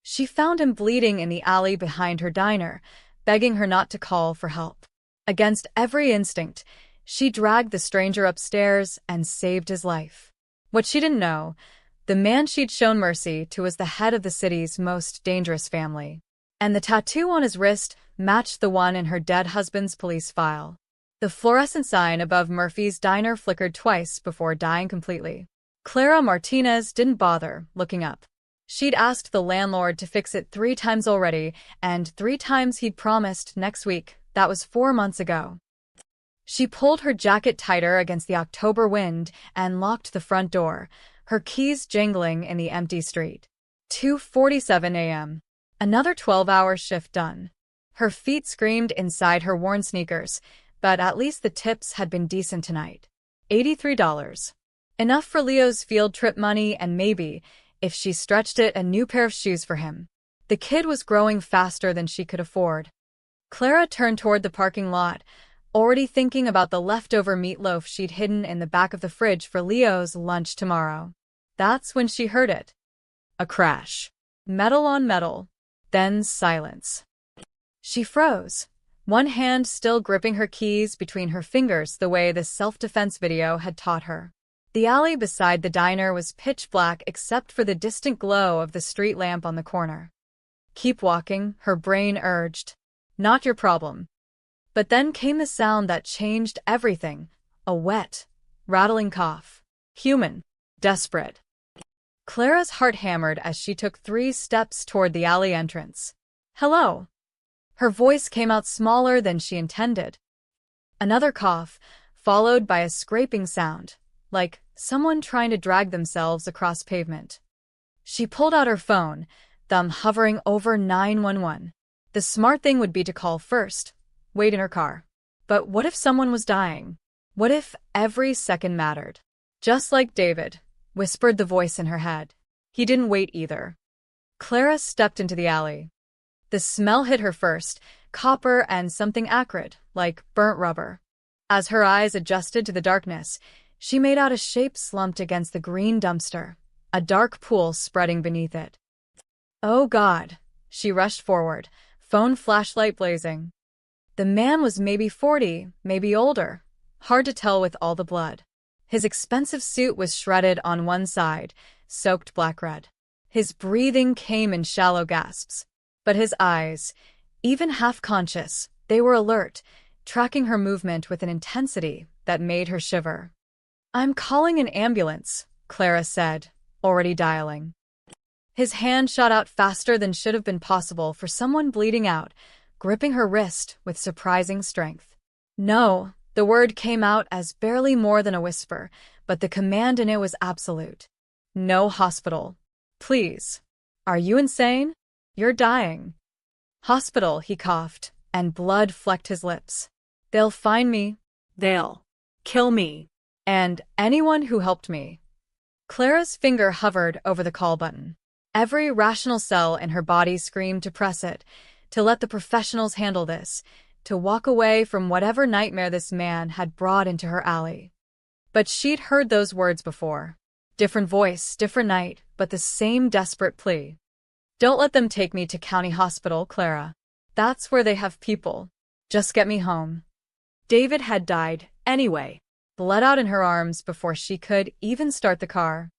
She found him bleeding in the alley behind her diner, begging her not to call for help. Against every instinct, she dragged the stranger upstairs and saved his life. What she didn't know, the man she'd shown mercy to was the head of the city's most dangerous family. And the tattoo on his wrist matched the one in her dead husband's police file. The fluorescent sign above Murphy's diner flickered twice before dying completely. Clara Martinez didn't bother looking up. She'd asked the landlord to fix it 3 times already, and 3 times he'd promised next week. That was 4 months ago. She pulled her jacket tighter against the October wind and locked the front door, her keys jingling in the empty street. 2:47 a.m. Another 12-hour shift done. Her feet screamed inside her worn sneakers, but at least the tips had been decent tonight. $83. Enough for Leo's field trip money and maybe, if she stretched it, a new pair of shoes for him. The kid was growing faster than she could afford. Clara turned toward the parking lot, already thinking about the leftover meatloaf she'd hidden in the back of the fridge for Leo's lunch tomorrow. That's when she heard it. A crash. Metal on metal. Then silence. She froze, one hand still gripping her keys between her fingers the way the self-defense video had taught her. The alley beside the diner was pitch black except for the distant glow of the street lamp on the corner. Keep walking, her brain urged. Not your problem. But then came the sound that changed everything, a wet, rattling cough. Human. Desperate. Clara's heart hammered as she took 3 steps toward the alley entrance. Hello. Her voice came out smaller than she intended. Another cough, followed by a scraping sound, like someone trying to drag themselves across pavement. She pulled out her phone, thumb hovering over 911. The smart thing would be to call first, wait in her car. But what if someone was dying? What if every second mattered? Just like David, whispered the voice in her head. He didn't wait either. Clara stepped into the alley. The smell hit her first, copper and something acrid, like burnt rubber. As her eyes adjusted to the darkness, she made out a shape slumped against the green dumpster, a dark pool spreading beneath it. Oh God, she rushed forward, phone flashlight blazing. The man was maybe 40, maybe older, hard to tell with all the blood. His expensive suit was shredded on one side, soaked black-red. His breathing came in shallow gasps. But his eyes, even half-conscious, they were alert, tracking her movement with an intensity that made her shiver. I'm calling an ambulance, Clara said, already dialing. His hand shot out faster than should have been possible for someone bleeding out, gripping her wrist with surprising strength. No, the word came out as barely more than a whisper, but the command in it was absolute. No hospital. Please. Are you insane? You're dying. Hospital, he coughed, and blood flecked his lips. They'll find me. They'll kill me. And anyone who helped me. Clara's finger hovered over the call button. Every rational cell in her body screamed to press it, to let the professionals handle this, to walk away from whatever nightmare this man had brought into her alley. But she'd heard those words before. Different voice, different night, but the same desperate plea. Don't let them take me to county hospital, Clara. That's where they have people. Just get me home. David had died, anyway, bled out in her arms before she could even start the car.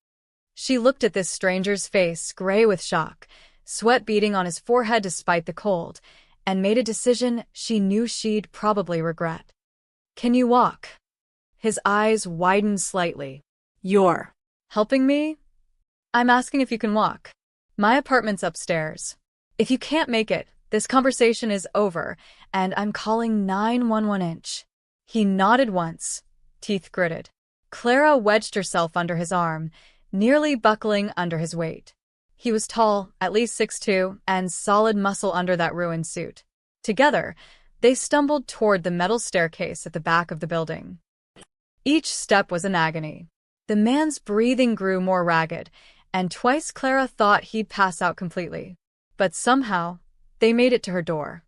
She looked at this stranger's face, gray with shock, sweat beading on his forehead despite the cold, and made a decision she knew she'd probably regret. Can you walk? His eyes widened slightly. You're helping me? I'm asking if you can walk. My apartment's upstairs. If you can't make it, this conversation is over, and I'm calling 911. He nodded once, teeth gritted. Clara wedged herself under his arm, nearly buckling under his weight. He was tall, at least 6'2", and solid muscle under that ruined suit. Together, they stumbled toward the metal staircase at the back of the building. Each step was an agony. The man's breathing grew more ragged, and twice Clara thought he'd pass out completely. But somehow, they made it to her door.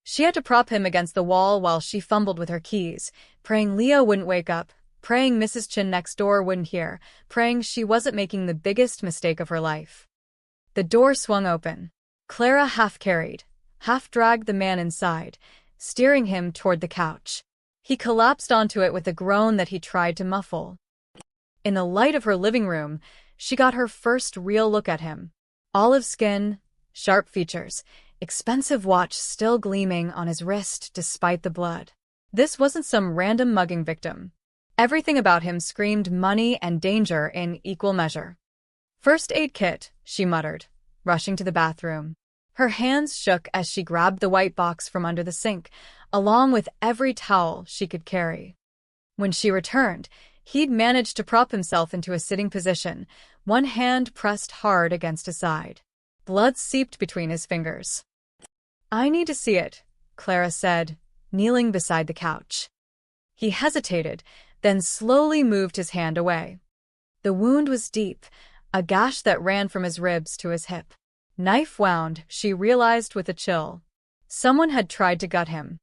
She had to prop him against the wall while she fumbled with her keys, praying Leo wouldn't wake up, praying Mrs. Chin next door wouldn't hear, praying she wasn't making the biggest mistake of her life. The door swung open. Clara half carried, half dragged the man inside, steering him toward the couch. He collapsed onto it with a groan that he tried to muffle. In the light of her living room, she got her first real look at him. Olive skin, sharp features, expensive watch still gleaming on his wrist despite the blood. This wasn't some random mugging victim. Everything about him screamed money and danger in equal measure. "First aid kit," she muttered, rushing to the bathroom. Her hands shook as she grabbed the white box from under the sink, along with every towel she could carry. When she returned, he'd managed to prop himself into a sitting position, one hand pressed hard against his side. Blood seeped between his fingers. "I need to see it," Clara said, kneeling beside the couch. He hesitated, then slowly moved his hand away. The wound was deep, a gash that ran from his ribs to his hip. Knife wound, she realized with a chill. Someone had tried to gut him.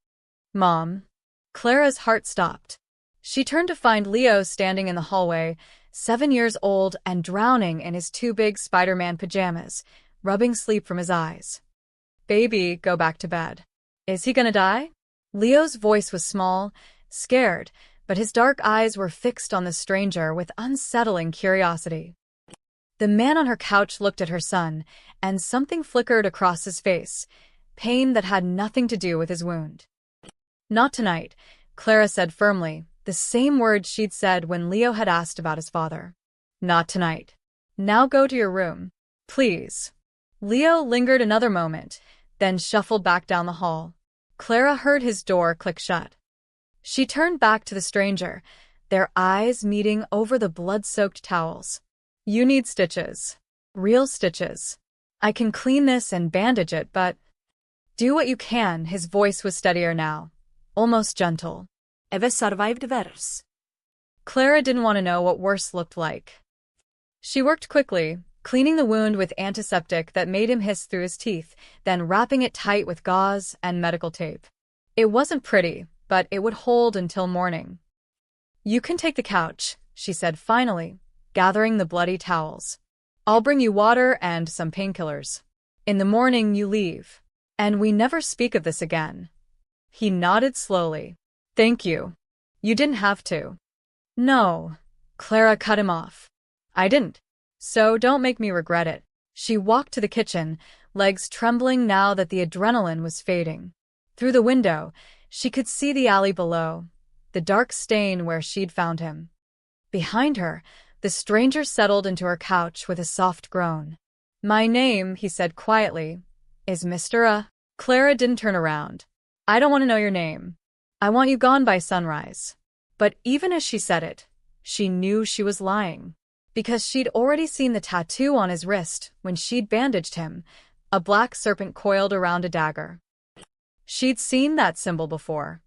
"Mom." Clara's heart stopped. She turned to find Leo standing in the hallway, 7 years old and drowning in his two big Spider-Man pajamas, rubbing sleep from his eyes. "Baby, go back to bed." "Is he gonna die?" Leo's voice was small, scared, but his dark eyes were fixed on the stranger with unsettling curiosity. The man on her couch looked at her son, and something flickered across his face, pain that had nothing to do with his wound. "Not tonight," Clara said firmly, the same words she'd said when Leo had asked about his father. "Not tonight. Now go to your room. Please." Leo lingered another moment, then shuffled back down the hall. Clara heard his door click shut. She turned back to the stranger, their eyes meeting over the blood-soaked towels. "You need stitches. Real stitches. I can clean this and bandage it, but—" "Do what you can." His voice was steadier now, almost gentle. "Have survived worse." Clara didn't want to know what worse looked like. She worked quickly, cleaning the wound with antiseptic that made him hiss through his teeth, then wrapping it tight with gauze and medical tape. It wasn't pretty, but it would hold until morning. "You can take the couch," she said finally, gathering the bloody towels. "I'll bring you water and some painkillers. In the morning you leave. And we never speak of this again." He nodded slowly. "Thank you. You didn't have to." "No." Clara cut him off. "I didn't. So don't make me regret it." She walked to the kitchen, legs trembling now that the adrenaline was fading. Through the window, she could see the alley below, the dark stain where she'd found him. Behind her, the stranger settled into her couch with a soft groan. "My name," he said quietly, "is Mr. Clara didn't turn around. "I don't want to know your name. I want you gone by sunrise." But even as she said it, she knew she was lying. Because she'd already seen the tattoo on his wrist when she'd bandaged him, a black serpent coiled around a dagger. She'd seen that symbol before.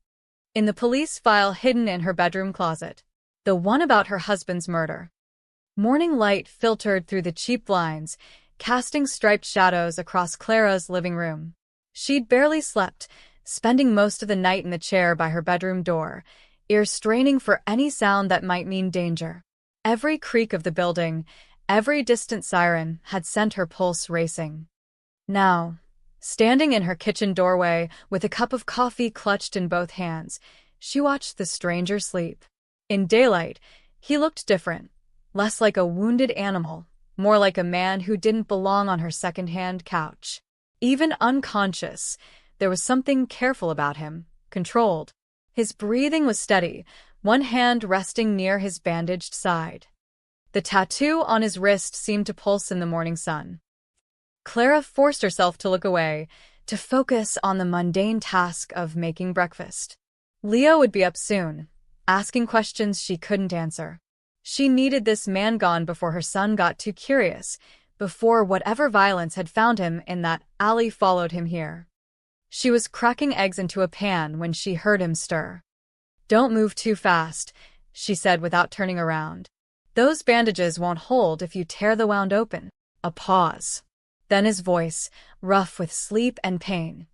In the police file hidden in her bedroom closet. The one about her husband's murder. Morning light filtered through the cheap blinds, casting striped shadows across Clara's living room. She'd barely slept, spending most of the night in the chair by her bedroom door, ears straining for any sound that might mean danger. Every creak of the building, every distant siren had sent her pulse racing. Now, standing in her kitchen doorway with a cup of coffee clutched in both hands, she watched the stranger sleep. In daylight, he looked different, less like a wounded animal, more like a man who didn't belong on her second-hand couch. Even unconscious, there was something careful about him, controlled. His breathing was steady, one hand resting near his bandaged side. The tattoo on his wrist seemed to pulse in the morning sun. Clara forced herself to look away, to focus on the mundane task of making breakfast. Leo would be up soon, asking questions she couldn't answer. She needed this man gone before her son got too curious, before whatever violence had found him in that alley followed him here. She was cracking eggs into a pan when she heard him stir. "Don't move too fast," she said without turning around. "Those bandages won't hold if you tear the wound open." A pause. Then his voice, rough with sleep and pain.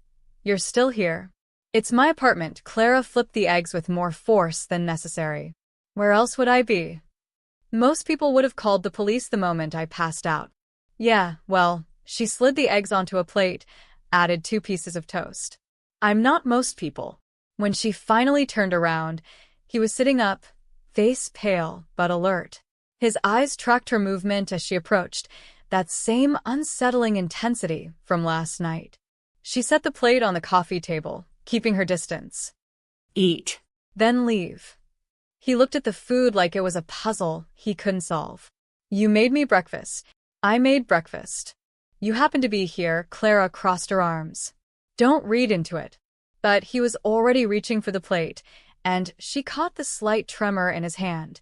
"You're still here." "It's my apartment." Clara flipped the eggs with more force than necessary. "Where else would I be? Most people would have called the police the moment I passed out." "Yeah, well, She slid the eggs onto a plate, added 2 pieces of toast. I'm not most people. When she finally turned around, he was sitting up, face pale but alert. His eyes tracked her movement as she approached, that same unsettling intensity from last night. She set the plate on the coffee table, keeping her distance. Eat. Then leave. He looked at the food like it was a puzzle he couldn't solve. You made me breakfast. I made breakfast. You happened to be here. Clara crossed her arms. Don't read into it. But he was already reaching for the plate, and she caught the slight tremor in his hand,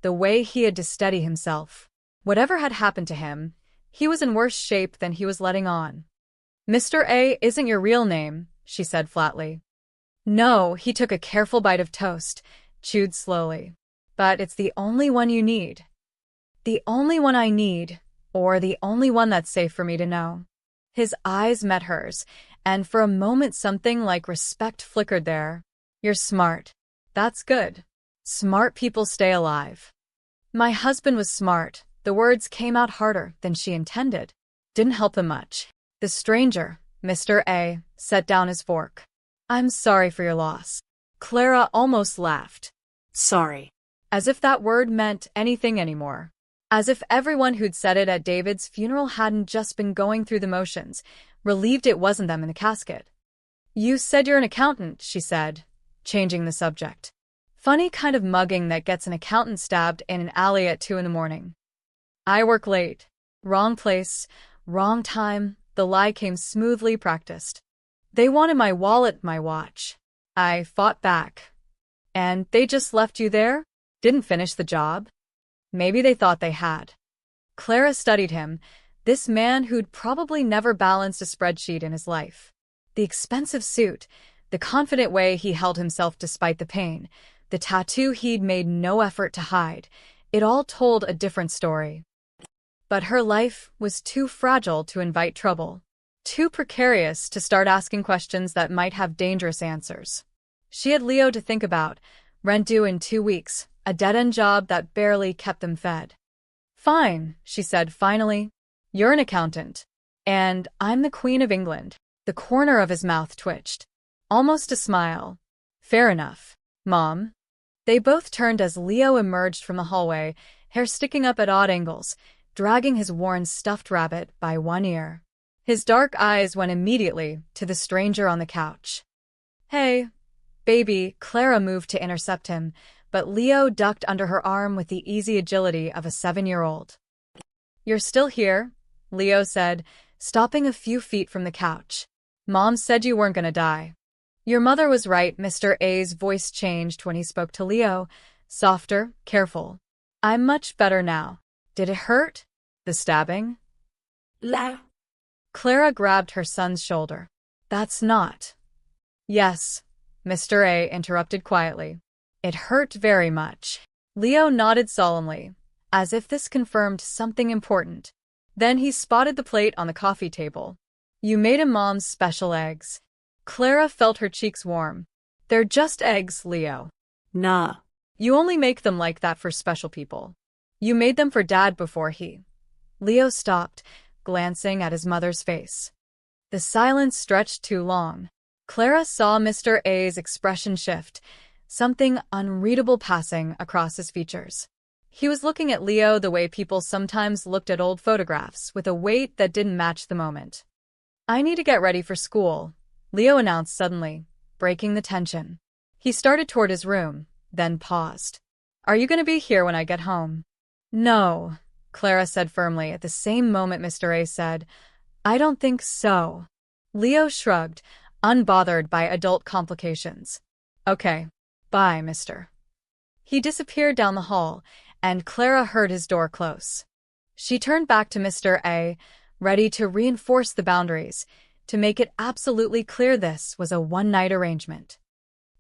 the way he had to steady himself. Whatever had happened to him, he was in worse shape than he was letting on. Mr. A isn't your real name, she said flatly. No, he took a careful bite of toast, chewed slowly. But it's the only one you need. The only one I need, or the only one that's safe for me to know. His eyes met hers, and for a moment something like respect flickered there. You're smart. That's good. Smart people stay alive. My husband was smart. The words came out harder than she intended. Didn't help him much. The stranger, Mr. A, set down his fork. I'm sorry for your loss. Clara almost laughed. Sorry. As if that word meant anything anymore. As if everyone who'd said it at David's funeral hadn't just been going through the motions, relieved it wasn't them in the casket. You said you're an accountant, she said, changing the subject. Funny kind of mugging that gets an accountant stabbed in an alley at 2 a.m. I work late. Wrong place, wrong time, the lie came smoothly practiced. They wanted my wallet, my watch. I fought back. And they just left you there? Didn't finish the job? Maybe they thought they had. Clara studied him, this man who'd probably never balanced a spreadsheet in his life. The expensive suit, the confident way he held himself despite the pain, the tattoo he'd made no effort to hide, it all told a different story. But her life was too fragile to invite trouble, too precarious to start asking questions that might have dangerous answers. She had Leo to think about, rent due in 2 weeks, a dead-end job that barely kept them fed. Fine, she said finally. You're an accountant. And I'm the Queen of England. The corner of his mouth twitched. Almost a smile. Fair enough, Mom. They both turned as Leo emerged from the hallway, hair sticking up at odd angles, dragging his worn stuffed rabbit by one ear. His dark eyes went immediately to the stranger on the couch. Hey, baby, Clara moved to intercept him, but Leo ducked under her arm with the easy agility of a 7-year-old. You're still here, Leo said, stopping a few feet from the couch. Mom said you weren't gonna die. Your mother was right. Mr. A's voice changed when he spoke to Leo, softer, careful. I'm much better now. Did it hurt? The stabbing? La. Clara grabbed her son's shoulder. That's not. Yes, Mr. A interrupted quietly. It hurt very much. Leo nodded solemnly, as if this confirmed something important. Then he spotted the plate on the coffee table. You made him Mom's special eggs. Clara felt her cheeks warm. They're just eggs, Leo. Nah. You only make them like that for special people. You made them for Dad before he... Leo stopped, glancing at his mother's face. The silence stretched too long. Clara saw Mr. A's expression shift, something unreadable passing across his features. He was looking at Leo the way people sometimes looked at old photographs, with a weight that didn't match the moment. I need to get ready for school, Leo announced suddenly, breaking the tension. He started toward his room, then paused. Are you going to be here when I get home? No, Clara said firmly. At the same moment Mr. A said, I don't think so. Leo shrugged, unbothered by adult complications. Okay. Bye, mister. He disappeared down the hall, and Clara heard his door close. She turned back to Mr. A, ready to reinforce the boundaries, to make it absolutely clear this was a one-night arrangement.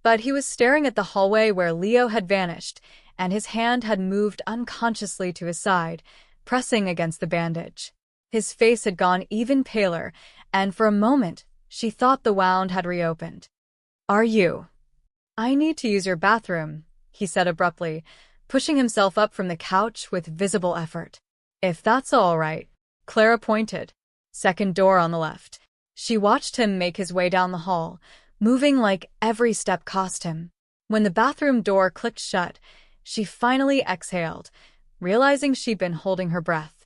But he was staring at the hallway where Leo had vanished, and his hand had moved unconsciously to his side, pressing against the bandage. His face had gone even paler, and for a moment, she thought the wound had reopened. Are you? I need to use your bathroom, he said abruptly, pushing himself up from the couch with visible effort. If that's all right, Clara pointed. Second door on the left. She watched him make his way down the hall, moving like every step cost him. When the bathroom door clicked shut, she finally exhaled, realizing she'd been holding her breath.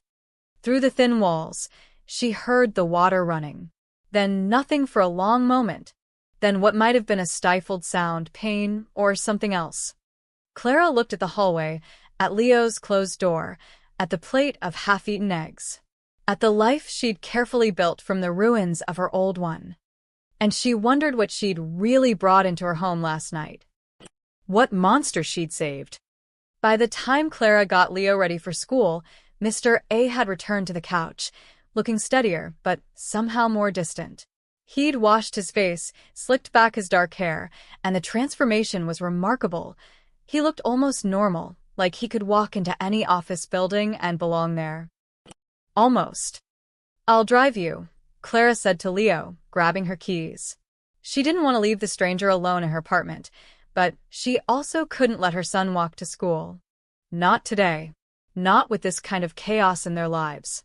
Through the thin walls, she heard the water running. Then nothing for a long moment. Then what might have been a stifled sound, pain, or something else. Clara looked at the hallway, at Leo's closed door, at the plate of half-eaten eggs, at the life she'd carefully built from the ruins of her old one. And she wondered what she'd really brought into her home last night. What monster she'd saved. By the time Clara got Leo ready for school, Mr. A had returned to the couch, looking steadier, but somehow more distant. He'd washed his face, slicked back his dark hair, and the transformation was remarkable. He looked almost normal, like he could walk into any office building and belong there. Almost. "I'll drive you," Clara said to Leo, grabbing her keys. She didn't want to leave the stranger alone in her apartment, but she also couldn't let her son walk to school. Not today. Not with this kind of chaos in their lives.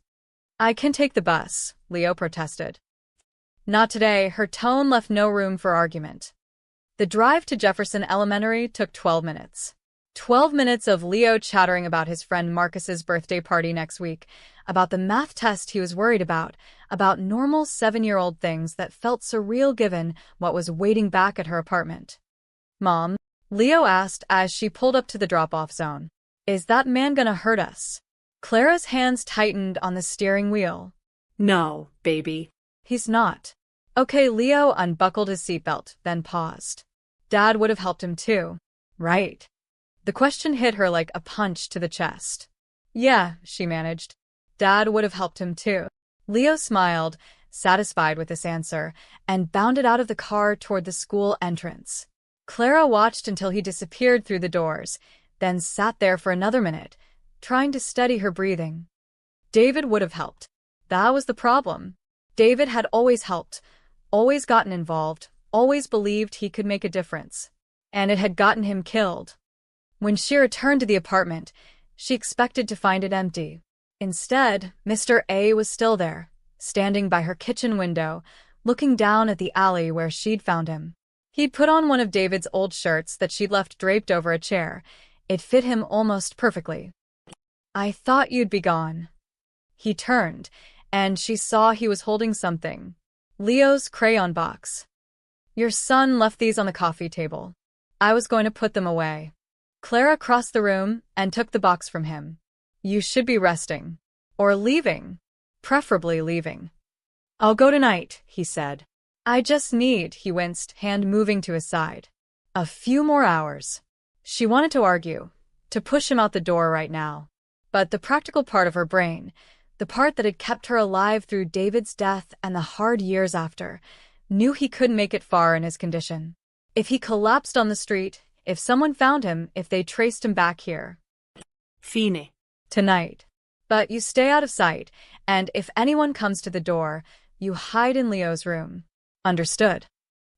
"I can take the bus," Leo protested. Not today. Her tone left no room for argument. The drive to Jefferson Elementary took 12 minutes. 12 minutes of Leo chattering about his friend Marcus's birthday party next week, about the math test he was worried about normal 7-year-old things that felt surreal given what was waiting back at her apartment. "Mom," Leo asked as she pulled up to the drop-off zone, "is that man gonna hurt us?" Clara's hands tightened on the steering wheel. No, baby. "He's not." Okay, Leo unbuckled his seatbelt, then paused. Dad would have helped him too, right? The question hit her like a punch to the chest. "Yeah," she managed. "Dad would have helped him too." Leo smiled, satisfied with this answer, and bounded out of the car toward the school entrance. Clara watched until he disappeared through the doors, then sat there for another minute, trying to steady her breathing. David would have helped. That was the problem. David had always helped, always gotten involved, always believed he could make a difference. And it had gotten him killed. When she returned to the apartment, she expected to find it empty. Instead, Mr. A was still there, standing by her kitchen window, looking down at the alley where she'd found him. He'd put on one of David's old shirts that she'd left draped over a chair. It fit him almost perfectly. "I thought you'd be gone." He turned, and she saw he was holding something. Leo's crayon box. "Your son left these on the coffee table. I was going to put them away." Clara crossed the room and took the box from him. "You should be resting. Or leaving. Preferably leaving." "I'll go tonight," he said. "I just need," he winced, hand moving to his side. "A few more hours." She wanted to argue, to push him out the door right now. But the practical part of her brain, the part that had kept her alive through David's death and the hard years after, knew he couldn't make it far in his condition. If he collapsed on the street, if someone found him, if they traced him back here. Fine. Tonight. But you stay out of sight, and if anyone comes to the door, you hide in Leo's room. Understood?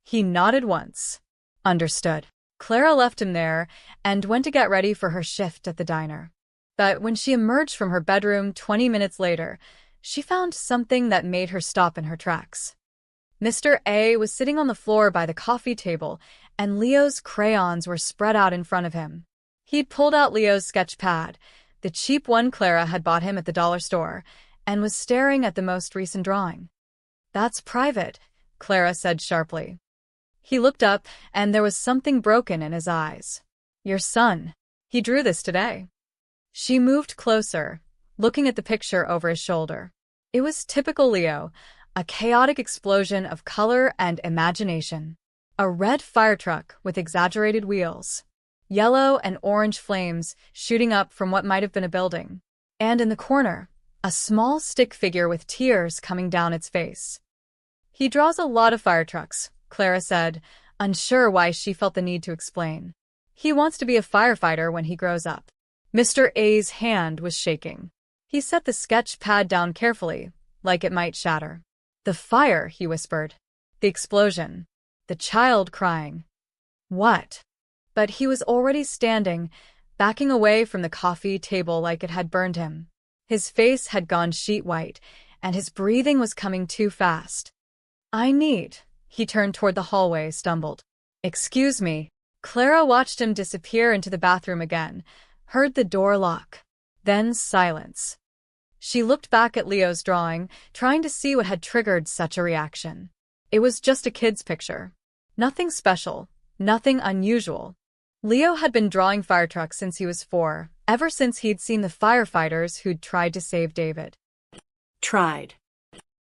He nodded once. Understood. Clara left him there and went to get ready for her shift at the diner. But when she emerged from her bedroom 20 minutes later, she found something that made her stop in her tracks. Mr. A was sitting on the floor by the coffee table, and Leo's crayons were spread out in front of him. He'd pulled out Leo's sketch pad, the cheap one Clara had bought him at the dollar store, and was staring at the most recent drawing. "That's private," Clara said sharply. He looked up, and there was something broken in his eyes. "Your son. He drew this today." She moved closer, looking at the picture over his shoulder. It was typical Leo, a chaotic explosion of color and imagination. A red fire truck with exaggerated wheels. Yellow and orange flames shooting up from what might have been a building. And in the corner, a small stick figure with tears coming down its face. "He draws a lot of fire trucks," Clara said, unsure why she felt the need to explain. "He wants to be a firefighter when he grows up." Mr. A's hand was shaking. He set the sketch pad down carefully, like it might shatter. "The fire," he whispered. "The explosion. The child crying." "What?" But he was already standing, backing away from the coffee table like it had burned him. His face had gone sheet white, and his breathing was coming too fast. He turned toward the hallway, stumbled. Excuse me. Clara watched him disappear into the bathroom again, heard the door lock. Then silence. She looked back at Leo's drawing, trying to see what had triggered such a reaction. It was just a kid's picture. Nothing special, nothing unusual. Leo had been drawing fire trucks since he was 4, ever since he'd seen the firefighters who'd tried to save David. Tried.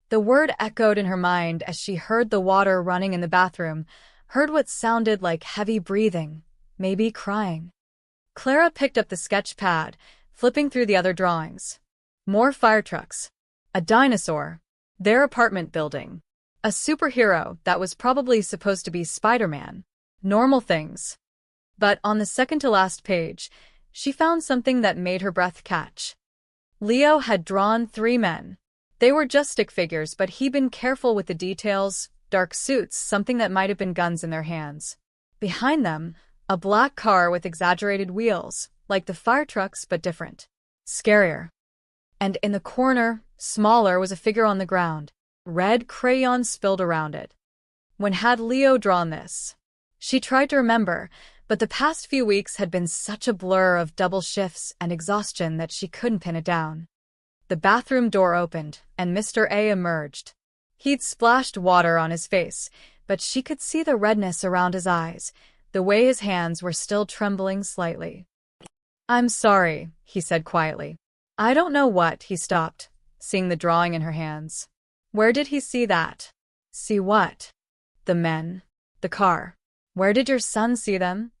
The word echoed in her mind as she heard the water running in the bathroom, heard what sounded like heavy breathing, maybe crying. Clara picked up the sketch pad, flipping through the other drawings. More fire trucks. A dinosaur. Their apartment building. A superhero that was probably supposed to be Spider-Man. Normal things. But on the second-to-last page, she found something that made her breath catch. Leo had drawn 3 men. They were just stick figures, but he'd been careful with the details, dark suits, something that might have been guns in their hands. Behind them, a black car with exaggerated wheels, like the fire trucks but different. Scarier. And in the corner, smaller, was a figure on the ground. Red crayon spilled around it. When had Leo drawn this? She tried to remember, but the past few weeks had been such a blur of double shifts and exhaustion that she couldn't pin it down. The bathroom door opened, and Mr. A emerged. He'd splashed water on his face, but she could see the redness around his eyes, the way his hands were still trembling slightly. "I'm sorry," he said quietly. "I don't know what." He stopped, seeing the drawing in her hands. "Where did he see that?" "See what?" "The men. The car. Where did your son see them?"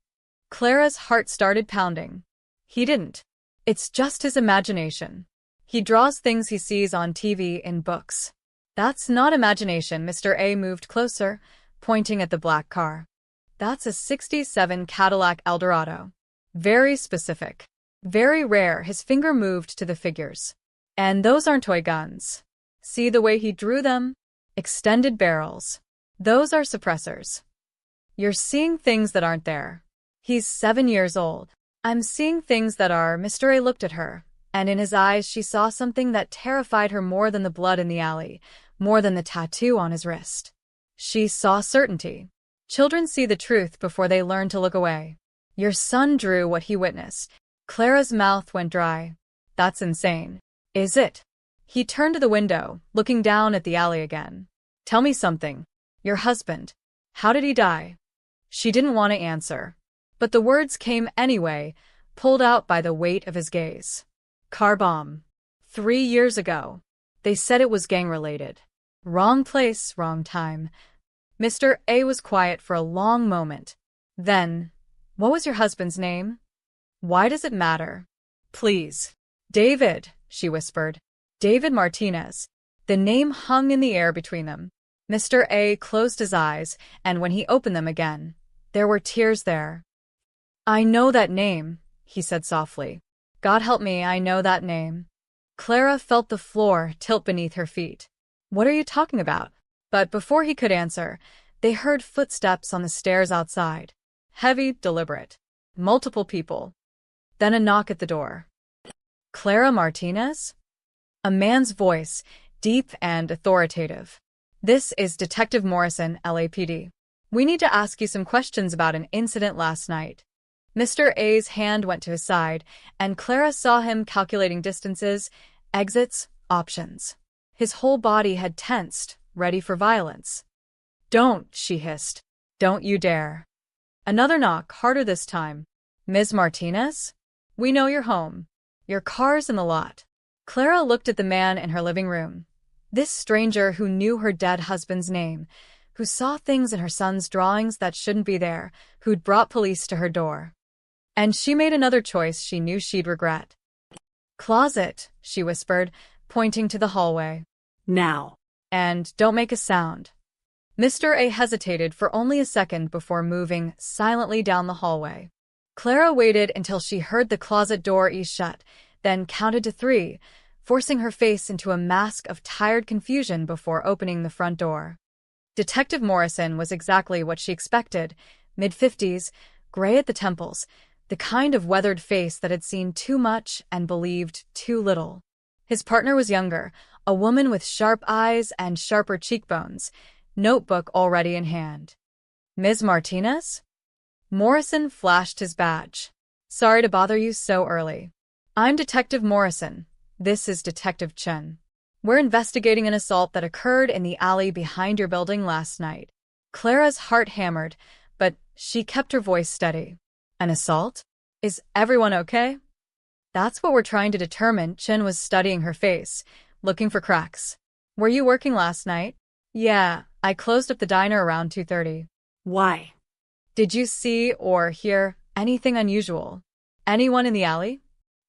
Clara's heart started pounding. "He didn't. It's just his imagination. He draws things he sees on TV, in books." "That's not imagination." Mr. A moved closer, pointing at the black car. "That's a '67 Cadillac Eldorado. Very specific. Very rare." His finger moved to the figures. "And those aren't toy guns. See the way he drew them? Extended barrels. Those are suppressors. You're seeing things that aren't there. He's 7 years old. I'm seeing things that are." Mr. A looked at her, and in his eyes she saw something that terrified her more than the blood in the alley, more than the tattoo on his wrist. She saw certainty. Children see the truth before they learn to look away. Your son drew what he witnessed. Clara's mouth went dry. That's insane. Is it? He turned to the window, looking down at the alley again. Tell me something. Your husband. How did he die? She didn't want to answer, but the words came anyway, pulled out by the weight of his gaze. Car bomb. 3 years ago. They said it was gang-related. Wrong place, wrong time. Mr. A was quiet for a long moment. Then, what was your husband's name? Why does it matter? Please. David, she whispered. David Martinez. The name hung in the air between them. Mr. A closed his eyes, and when he opened them again, there were tears there. I know that name, he said softly. God help me, I know that name. Clara felt the floor tilt beneath her feet. What are you talking about? But before he could answer, they heard footsteps on the stairs outside. Heavy, deliberate. Multiple people. Then a knock at the door. Clara Martinez? A man's voice, deep and authoritative. This is Detective Morrison, LAPD. We need to ask you some questions about an incident last night. Mr. A's hand went to his side, and Clara saw him calculating distances, exits, options. His whole body had tensed, ready for violence. Don't, she hissed. Don't you dare. Another knock, harder this time. Ms. Martinez? We know you're home. Your car's in the lot. Clara looked at the man in her living room. This stranger who knew her dead husband's name, who saw things in her son's drawings that shouldn't be there, who'd brought police to her door. And she made another choice she knew she'd regret. Closet, she whispered, pointing to the hallway. Now. And don't make a sound. Mr. A hesitated for only a second before moving silently down the hallway. Clara waited until she heard the closet door ease shut, then counted to 3, forcing her face into a mask of tired confusion before opening the front door. Detective Morrison was exactly what she expected, mid-50s, gray at the temples, the kind of weathered face that had seen too much and believed too little. His partner was younger, A woman with sharp eyes and sharper cheekbones, notebook already in hand. Ms. Martinez? Morrison flashed his badge. Sorry to bother you so early. I'm Detective Morrison. This is Detective Chen. We're investigating an assault that occurred in the alley behind your building last night. Clara's heart hammered, but she kept her voice steady. An assault? Is everyone okay? That's what we're trying to determine. Chen was studying her face, looking for cracks. Were you working last night? Yeah, I closed up the diner around 2:30. Why? Did you see or hear anything unusual? Anyone in the alley?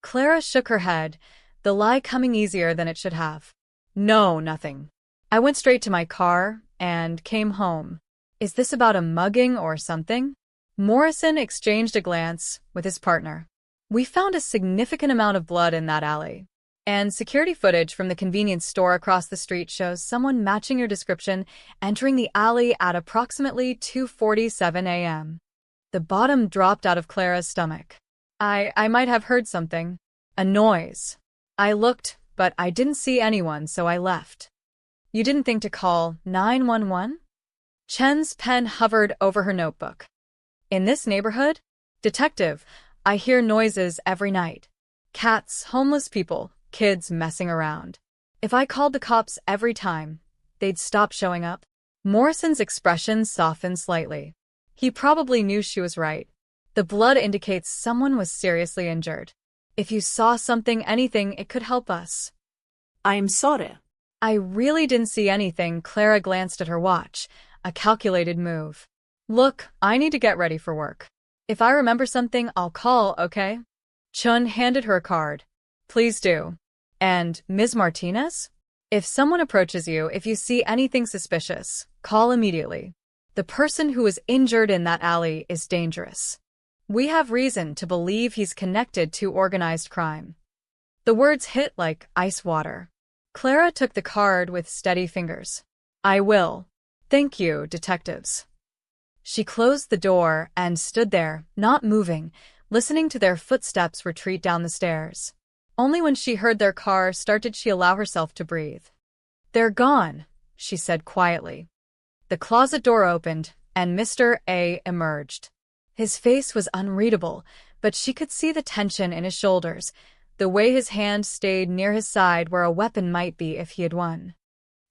Clara shook her head, the lie coming easier than it should have. No, nothing. I went straight to my car and came home. Is this about a mugging or something? Morrison exchanged a glance with his partner. We found a significant amount of blood in that alley. And security footage from the convenience store across the street shows someone matching your description entering the alley at approximately 2:47 a.m. The bottom dropped out of Clara's stomach. I might have heard something. A noise. I looked, but I didn't see anyone, so I left. You didn't think to call 911? Chen's pen hovered over her notebook. In this neighborhood? Detective, I hear noises every night. Cats, homeless people, kids messing around. If I called the cops every time, they'd stop showing up. Morrison's expression softened slightly. He probably knew she was right. The blood indicates someone was seriously injured. If you saw something, anything, it could help us. I'm sorry. I really didn't see anything. Clara glanced at her watch, a calculated move. Look, I need to get ready for work. If I remember something, I'll call, okay? Chun handed her a card. Please do. And, Ms. Martinez? If someone approaches you, if you see anything suspicious, call immediately. The person who was injured in that alley is dangerous. We have reason to believe he's connected to organized crime. The words hit like ice water. Clara took the card with steady fingers. I will. Thank you, detectives. She closed the door and stood there, not moving, listening to their footsteps retreat down the stairs. Only when she heard their car start did she allow herself to breathe. They're gone, she said quietly. The closet door opened, and Mr. A emerged. His face was unreadable, but she could see the tension in his shoulders, the way his hand stayed near his side where a weapon might be if he had won.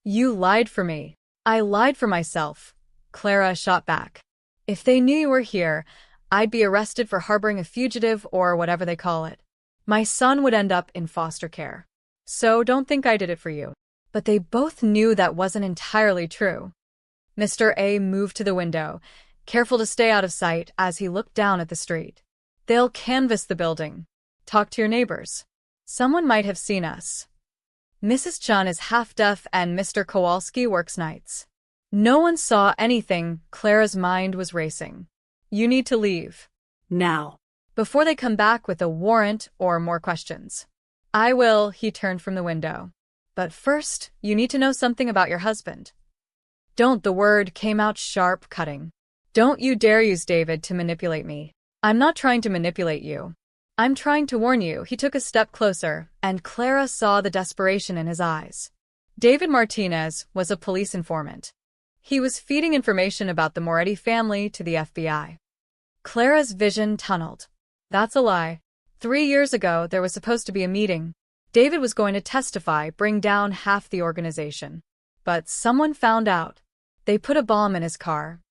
You lied for me. I lied for myself, Clara shot back. If they knew you were here, I'd be arrested for harboring a fugitive or whatever they call it. My son would end up in foster care. So don't think I did it for you. But they both knew that wasn't entirely true. Mr. A moved to the window, careful to stay out of sight as he looked down at the street. They'll canvass the building. Talk to your neighbors. Someone might have seen us. Mrs. Chun is half-deaf and Mr. Kowalski works nights. No one saw anything. Clara's mind was racing. You need to leave. Now. Before they come back with a warrant or more questions. I will, he turned from the window. But first, you need to know something about your husband. Don't, the word came out sharp, cutting. Don't you dare use David to manipulate me. I'm not trying to manipulate you. I'm trying to warn you. He took a step closer, and Clara saw the desperation in his eyes. David Martinez was a police informant. He was feeding information about the Moretti family to the FBI. Clara's vision tunneled. That's a lie. 3 years ago, there was supposed to be a meeting. David was going to testify, bring down half the organization. But someone found out. They put a bomb in his car.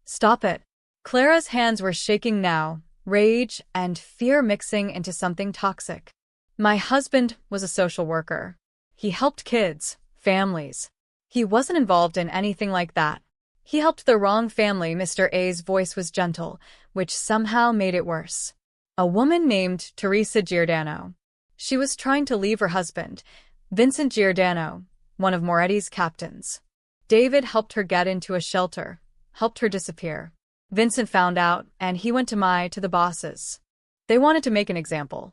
Stop it. Clara's hands were shaking now, rage and fear mixing into something toxic. My husband was a social worker. He helped kids, families. He wasn't involved in anything like that. He helped the wrong family. Mr. A's voice was gentle, which somehow made it worse. A woman named Teresa Giordano. She was trying to leave her husband, Vincent Giordano, one of Moretti's captains. David helped her get into a shelter, helped her disappear. Vincent found out, and he went to the bosses. They wanted to make an example.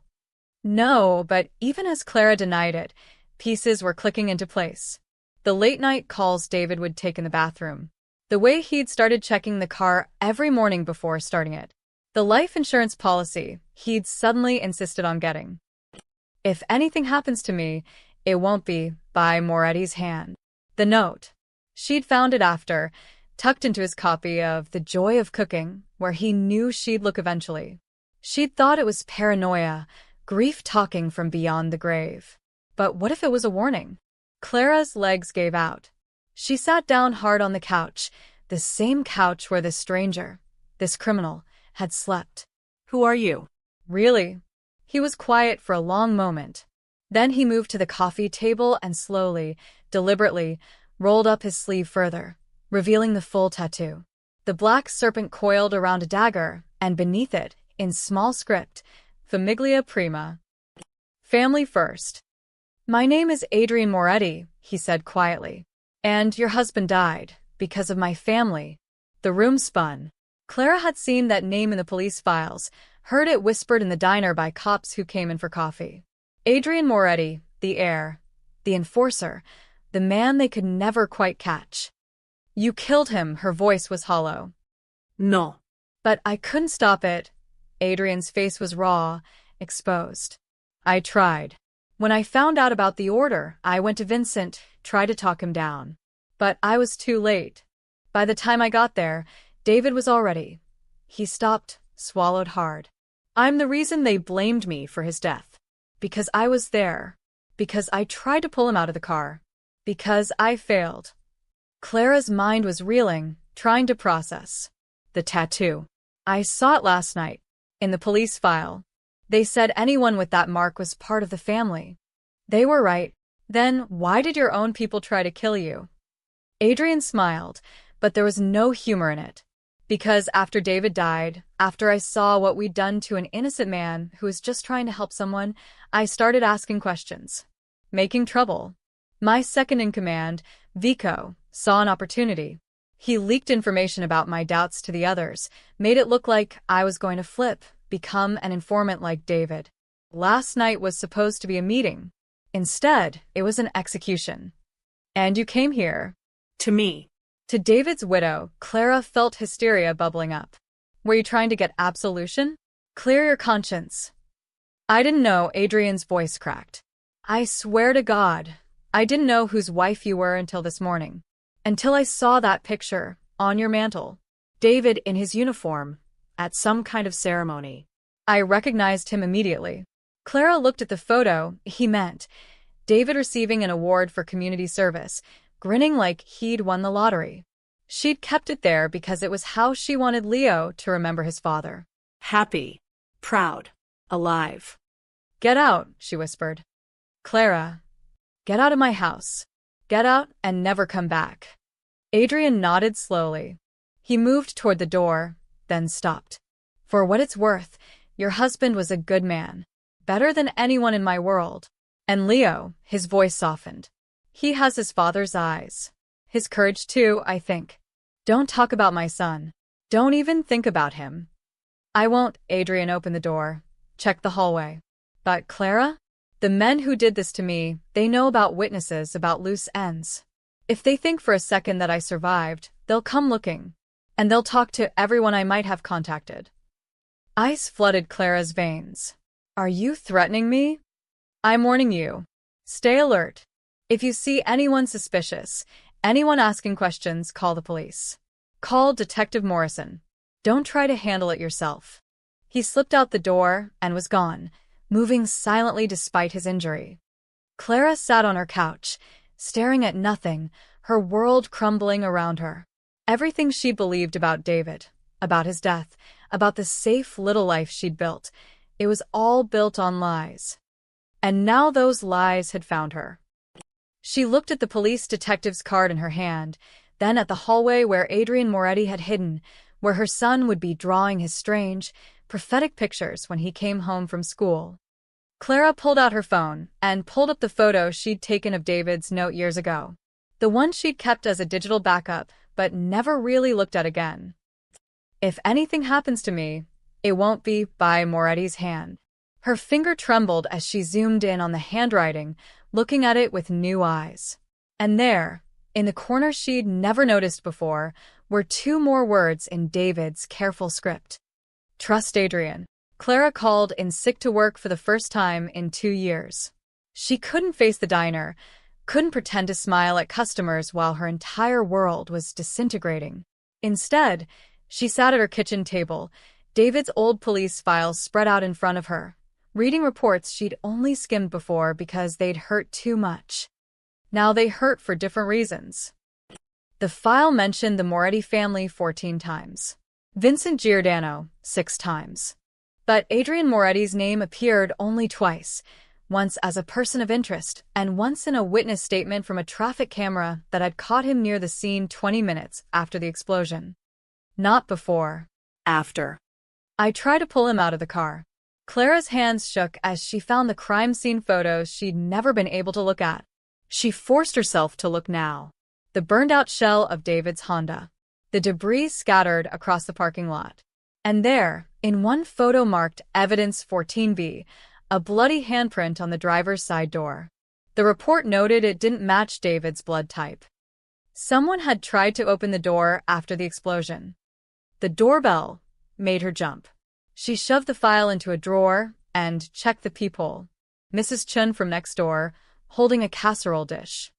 No, but even as Clara denied it, pieces were clicking into place. The late-night calls David would take in the bathroom. The way he'd started checking the car every morning before starting it. The life insurance policy he'd suddenly insisted on getting. If anything happens to me, It won't be, by Moretti's hand. The note. She'd found it after, tucked into his copy of The Joy of Cooking, where he knew she'd look eventually. She'd thought it was paranoia, grief talking from beyond the grave. But what if it was a warning? Clara's legs gave out. She sat down hard on the couch, the same couch where this stranger, this criminal, had slept. Who are you? Really? He was quiet for a long moment. Then he moved to the coffee table and slowly, deliberately, rolled up his sleeve further, revealing the full tattoo. The black serpent coiled around a dagger, and beneath it, in small script, Famiglia Prima. Family first. My name is Adrian Moretti, he said quietly. And your husband died, because of my family. The room spun. Clara had seen that name in the police files, heard it whispered in the diner by cops who came in for coffee. Adrian Moretti, the heir, the enforcer, the man they could never quite catch. You killed him, her voice was hollow. No. But I couldn't stop it. Adrian's face was raw, exposed. I tried. When I found out about the order, I went to Vincent, tried to talk him down. But I was too late. By the time I got there, David was already. He stopped, swallowed hard. I'm the reason they blamed me for his death. Because I was there. Because I tried to pull him out of the car. Because I failed. Clara's mind was reeling, trying to process. The tattoo. I saw it last night. In the police file. They said anyone with that mark was part of the family. They were right. Then why did your own people try to kill you? Adrian smiled, but there was no humor in it. Because after David died, after I saw what we'd done to an innocent man who was just trying to help someone, I started asking questions. Making trouble. My second in command, Vico, saw an opportunity. He leaked information about my doubts to the others, made it look like I was going to flip, become an informant like David. Last night was supposed to be a meeting. Instead, it was an execution. And you came here. To me. To David's widow, Clara felt hysteria bubbling up. Were you trying to get absolution? Clear your conscience. I didn't know, Adrian's voice cracked. I swear to God, I didn't know whose wife you were until this morning. Until I saw that picture, on your mantle. David in his uniform, at some kind of ceremony. I recognized him immediately. Clara looked at the photo, he meant. David receiving an award for community service, grinning like he'd won the lottery. She'd kept it there because it was how she wanted Leo to remember his father. Happy. Proud. Alive. Get out, she whispered. Clara. Get out of my house. Get out and never come back. Adrian nodded slowly. He moved toward the door, then stopped. For what it's worth, your husband was a good man. Better than anyone in my world. And Leo, his voice softened. He has his father's eyes. His courage too, I think. Don't talk about my son. Don't even think about him. I won't. Adrian opened the door. Check the hallway. But Clara? The men who did this to me, they know about witnesses, about loose ends. If they think for a second that I survived, they'll come looking. And they'll talk to everyone I might have contacted. Ice flooded Clara's veins. Are you threatening me? I'm warning you. Stay alert. If you see anyone suspicious, anyone asking questions, call the police. Call Detective Morrison. Don't try to handle it yourself. He slipped out the door and was gone, moving silently despite his injury. Clara sat on her couch, staring at nothing, her world crumbling around her. Everything she believed about David, about his death, about the safe little life she'd built, it was all built on lies. And now those lies had found her. She looked at the police detective's card in her hand, then at the hallway where Adrian Moretti had hidden, where her son would be drawing his strange, prophetic pictures when he came home from school. Clara pulled out her phone and pulled up the photo she'd taken of David's note years ago. The one she'd kept as a digital backup, but never really looked at again. If anything happens to me, it won't be by Moretti's hand. Her finger trembled as she zoomed in on the handwriting, looking at it with new eyes. And there, in the corner she'd never noticed before, were two more words in David's careful script. Trust Adrian. Clara called in sick to work for the first time in 2 years. She couldn't face the diner, couldn't pretend to smile at customers while her entire world was disintegrating. Instead, she sat at her kitchen table, David's old police files spread out in front of her, reading reports she'd only skimmed before because they'd hurt too much. Now they hurt for different reasons. The file mentioned the Moretti family 14 times. Vincent Giordano, 6 times. But Adrian Moretti's name appeared only twice, once as a person of interest and once in a witness statement from a traffic camera that had caught him near the scene 20 minutes after the explosion. Not before. After. I tried to pull him out of the car. Clara's hands shook as she found the crime scene photos she'd never been able to look at. She forced herself to look now. The burned-out shell of David's Honda. The debris scattered across the parking lot. And there, in one photo marked Evidence 14B, a bloody handprint on the driver's side door. The report noted it didn't match David's blood type. Someone had tried to open the door after the explosion. The doorbell made her jump. She shoved the file into a drawer and checked the peephole. Mrs. Chun from next door, holding a casserole dish.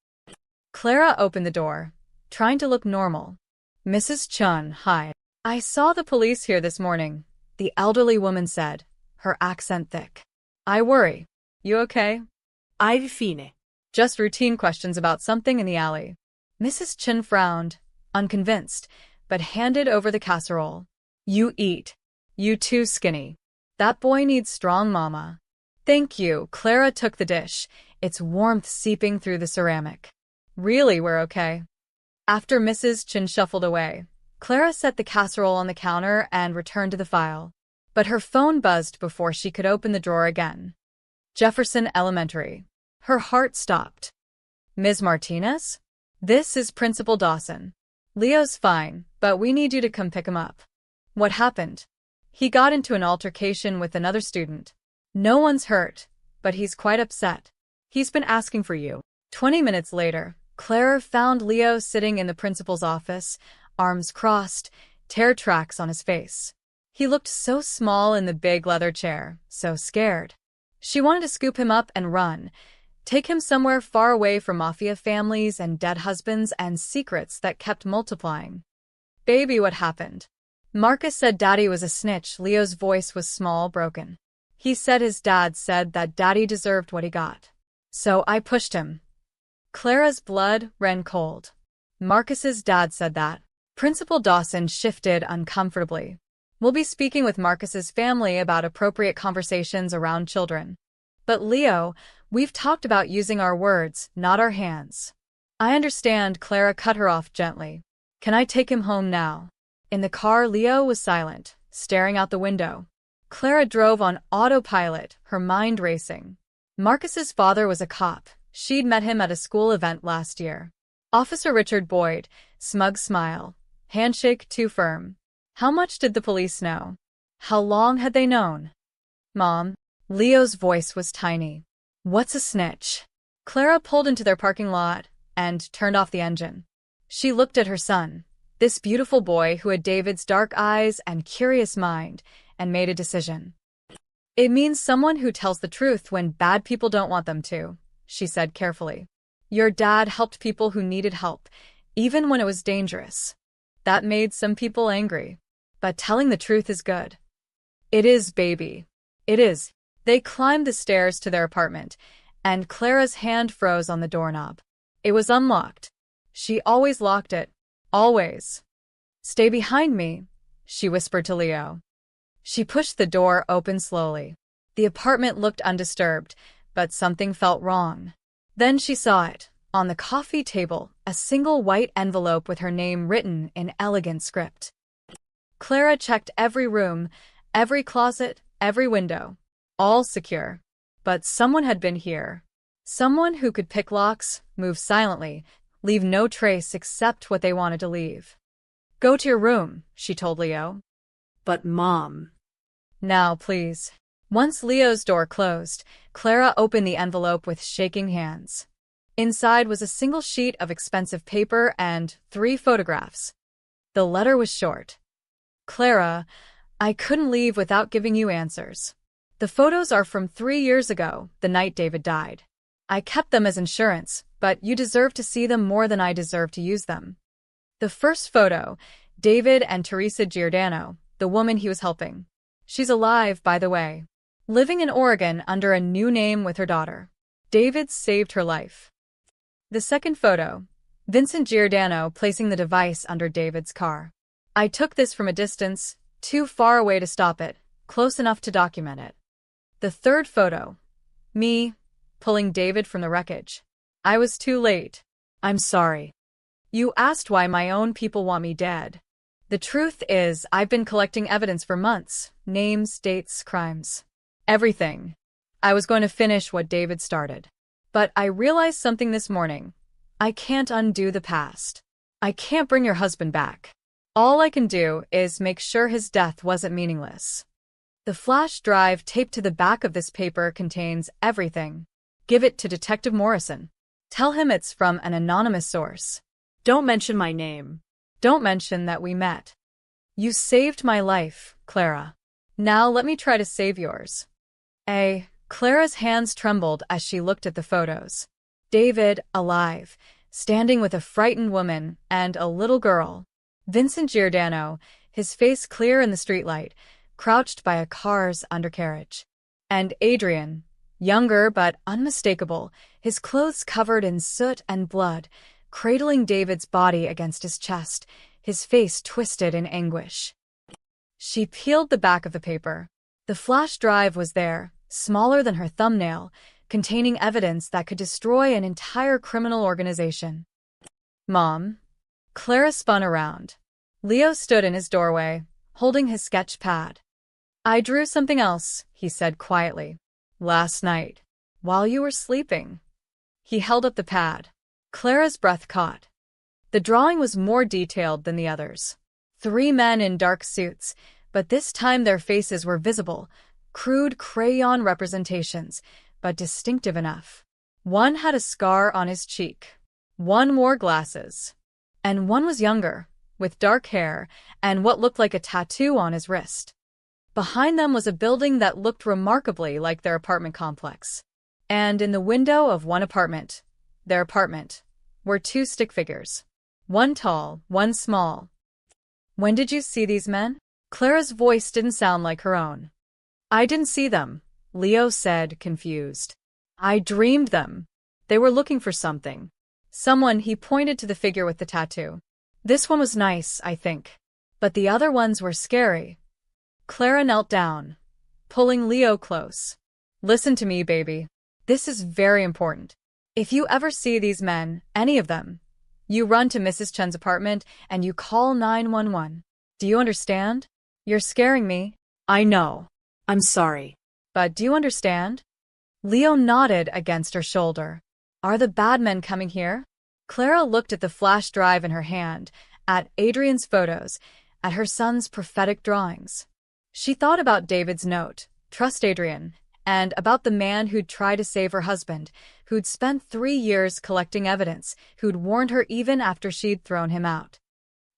Clara opened the door, trying to look normal. Mrs. Chun, hi. I saw the police here this morning, the elderly woman said, her accent thick. I worry. You okay? I've fine. Just routine questions about something in the alley. Mrs. Chun frowned, unconvinced, but handed over the casserole. You eat. You too skinny. That boy needs strong mama. Thank you. Clara took the dish, its warmth seeping through the ceramic. Really, we're okay. After Mrs. Chun shuffled away, Clara set the casserole on the counter and returned to the file. But her phone buzzed before she could open the drawer again. Jefferson Elementary. Her heart stopped. Ms. Martinez? This is Principal Dawson. Leo's fine, but we need you to come pick him up. What happened? He got into an altercation with another student. No one's hurt, but he's quite upset. He's been asking for you. 20 minutes later, Clara found Leo sitting in the principal's office, arms crossed, tear tracks on his face. He looked so small in the big leather chair, so scared. She wanted to scoop him up and run, take him somewhere far away from Mafia families and dead husbands and secrets that kept multiplying. Baby, what happened? Marcus said Daddy was a snitch. Leo's voice was small, broken. He said his dad said that Daddy deserved what he got. So I pushed him. Clara's blood ran cold. Marcus's dad said that. Principal Dawson shifted uncomfortably. We'll be speaking with Marcus's family about appropriate conversations around children. But Leo, we've talked about using our words, not our hands. I understand. Clara cut her off gently. Can I take him home now? In the car, Leo was silent, staring out the window. Clara drove on autopilot, her mind racing. Marcus's father was a cop. She'd met him at a school event last year. Officer Richard Boyd, smug smile. Handshake too firm. How much did the police know? How long had they known? Mom? Leo's voice was tiny. What's a snitch? Clara pulled into their parking lot and turned off the engine. She looked at her son, this beautiful boy who had David's dark eyes and curious mind, and made a decision. It means someone who tells the truth when bad people don't want them to, she said carefully. Your dad helped people who needed help, even when it was dangerous. That made some people angry. But telling the truth is good. It is, baby. It is. They climbed the stairs to their apartment, and Clara's hand froze on the doorknob. It was unlocked. She always locked it. Always. Stay behind me, she whispered to Leo. She pushed the door open slowly. The apartment looked undisturbed, but something felt wrong. Then she saw it. On the coffee table, a single white envelope with her name written in elegant script. Clara checked every room, every closet, every window. All secure. But someone had been here. Someone who could pick locks, move silently, leave no trace except what they wanted to leave. Go to your room, she told Leo. But Mom. Now, please. Once Leo's door closed, Clara opened the envelope with shaking hands. Inside was a single sheet of expensive paper and 3 photographs. The letter was short. Clara, I couldn't leave without giving you answers. The photos are from 3 years ago, the night David died. I kept them as insurance, but you deserve to see them more than I deserve to use them. The first photo, David and Teresa Giordano, the woman he was helping. She's alive, by the way. Living in Oregon under a new name with her daughter. David saved her life. The second photo, Vincent Giordano placing the device under David's car. I took this from a distance, too far away to stop it, close enough to document it. The third photo, me, pulling David from the wreckage. I was too late. I'm sorry. You asked why my own people want me dead. The truth is, I've been collecting evidence for months. Names, dates, crimes. Everything. I was going to finish what David started. But I realized something this morning. I can't undo the past. I can't bring your husband back. All I can do is make sure his death wasn't meaningless. The flash drive taped to the back of this paper contains everything. Give it to Detective Morrison. Tell him it's from an anonymous source. Don't mention my name. Don't mention that we met. You saved my life, Clara. Now let me try to save yours. Clara's hands trembled as she looked at the photos. David, alive, standing with a frightened woman and a little girl. Vincent Giordano, his face clear in the streetlight, crouched by a car's undercarriage. And Adrian, younger but unmistakable, his clothes covered in soot and blood, cradling David's body against his chest, his face twisted in anguish. She peeled the back of the paper. The flash drive was there, smaller than her thumbnail, containing evidence that could destroy an entire criminal organization. Mom. Clara spun around. Leo stood in his doorway, holding his sketch pad. I drew something else, he said quietly. Last night, while you were sleeping. He held up the pad. Clara's breath caught. The drawing was more detailed than the others. 3 men in dark suits, but this time their faces were visible, crude crayon representations, but distinctive enough. One had a scar on his cheek. One wore glasses. And one was younger, with dark hair and what looked like a tattoo on his wrist. Behind them was a building that looked remarkably like their apartment complex. And in the window of one apartment, their apartment, were 2 stick figures. One tall, one small. When did you see these men? Clara's voice didn't sound like her own. I didn't see them, Leo said, confused. I dreamed them. They were looking for something. Someone. He pointed to the figure with the tattoo. This one was nice, I think. But the other ones were scary. Clara knelt down, pulling Leo close. Listen to me, baby. This is very important. If you ever see these men, any of them, you run to Mrs. Chen's apartment and you call 911. Do you understand? You're scaring me. I know. I'm sorry. But do you understand? Leo nodded against her shoulder. Are the bad men coming here? Clara looked at the flash drive in her hand, at Adrian's photos, at her son's prophetic drawings. She thought about David's note, trust Adrian, and about the man who'd tried to save her husband, who'd spent 3 years collecting evidence, who'd warned her even after she'd thrown him out.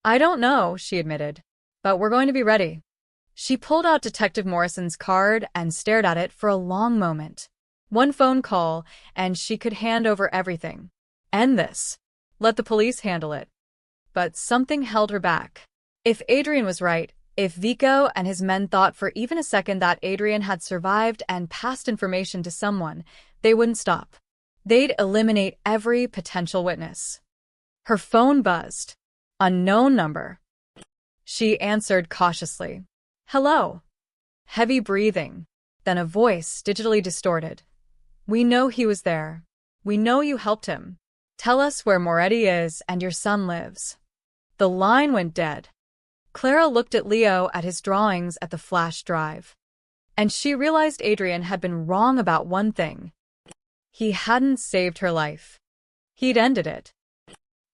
I don't know, she admitted, but we're going to be ready. She pulled out Detective Morrison's card and stared at it for a long moment. One phone call, and she could hand over everything. End this. Let the police handle it. But something held her back. If Adrian was right, if Vico and his men thought for even a second that Adrian had survived and passed information to someone, they wouldn't stop. They'd eliminate every potential witness. Her phone buzzed. Unknown number. She answered cautiously. Hello. Heavy breathing. Then a voice, digitally distorted. We know he was there. We know you helped him. Tell us where Moretti is and your son lives. The line went dead. Clara looked at Leo at his drawings at the flash drive. And she realized Adrian had been wrong about one thing. He hadn't saved her life. He'd ended it.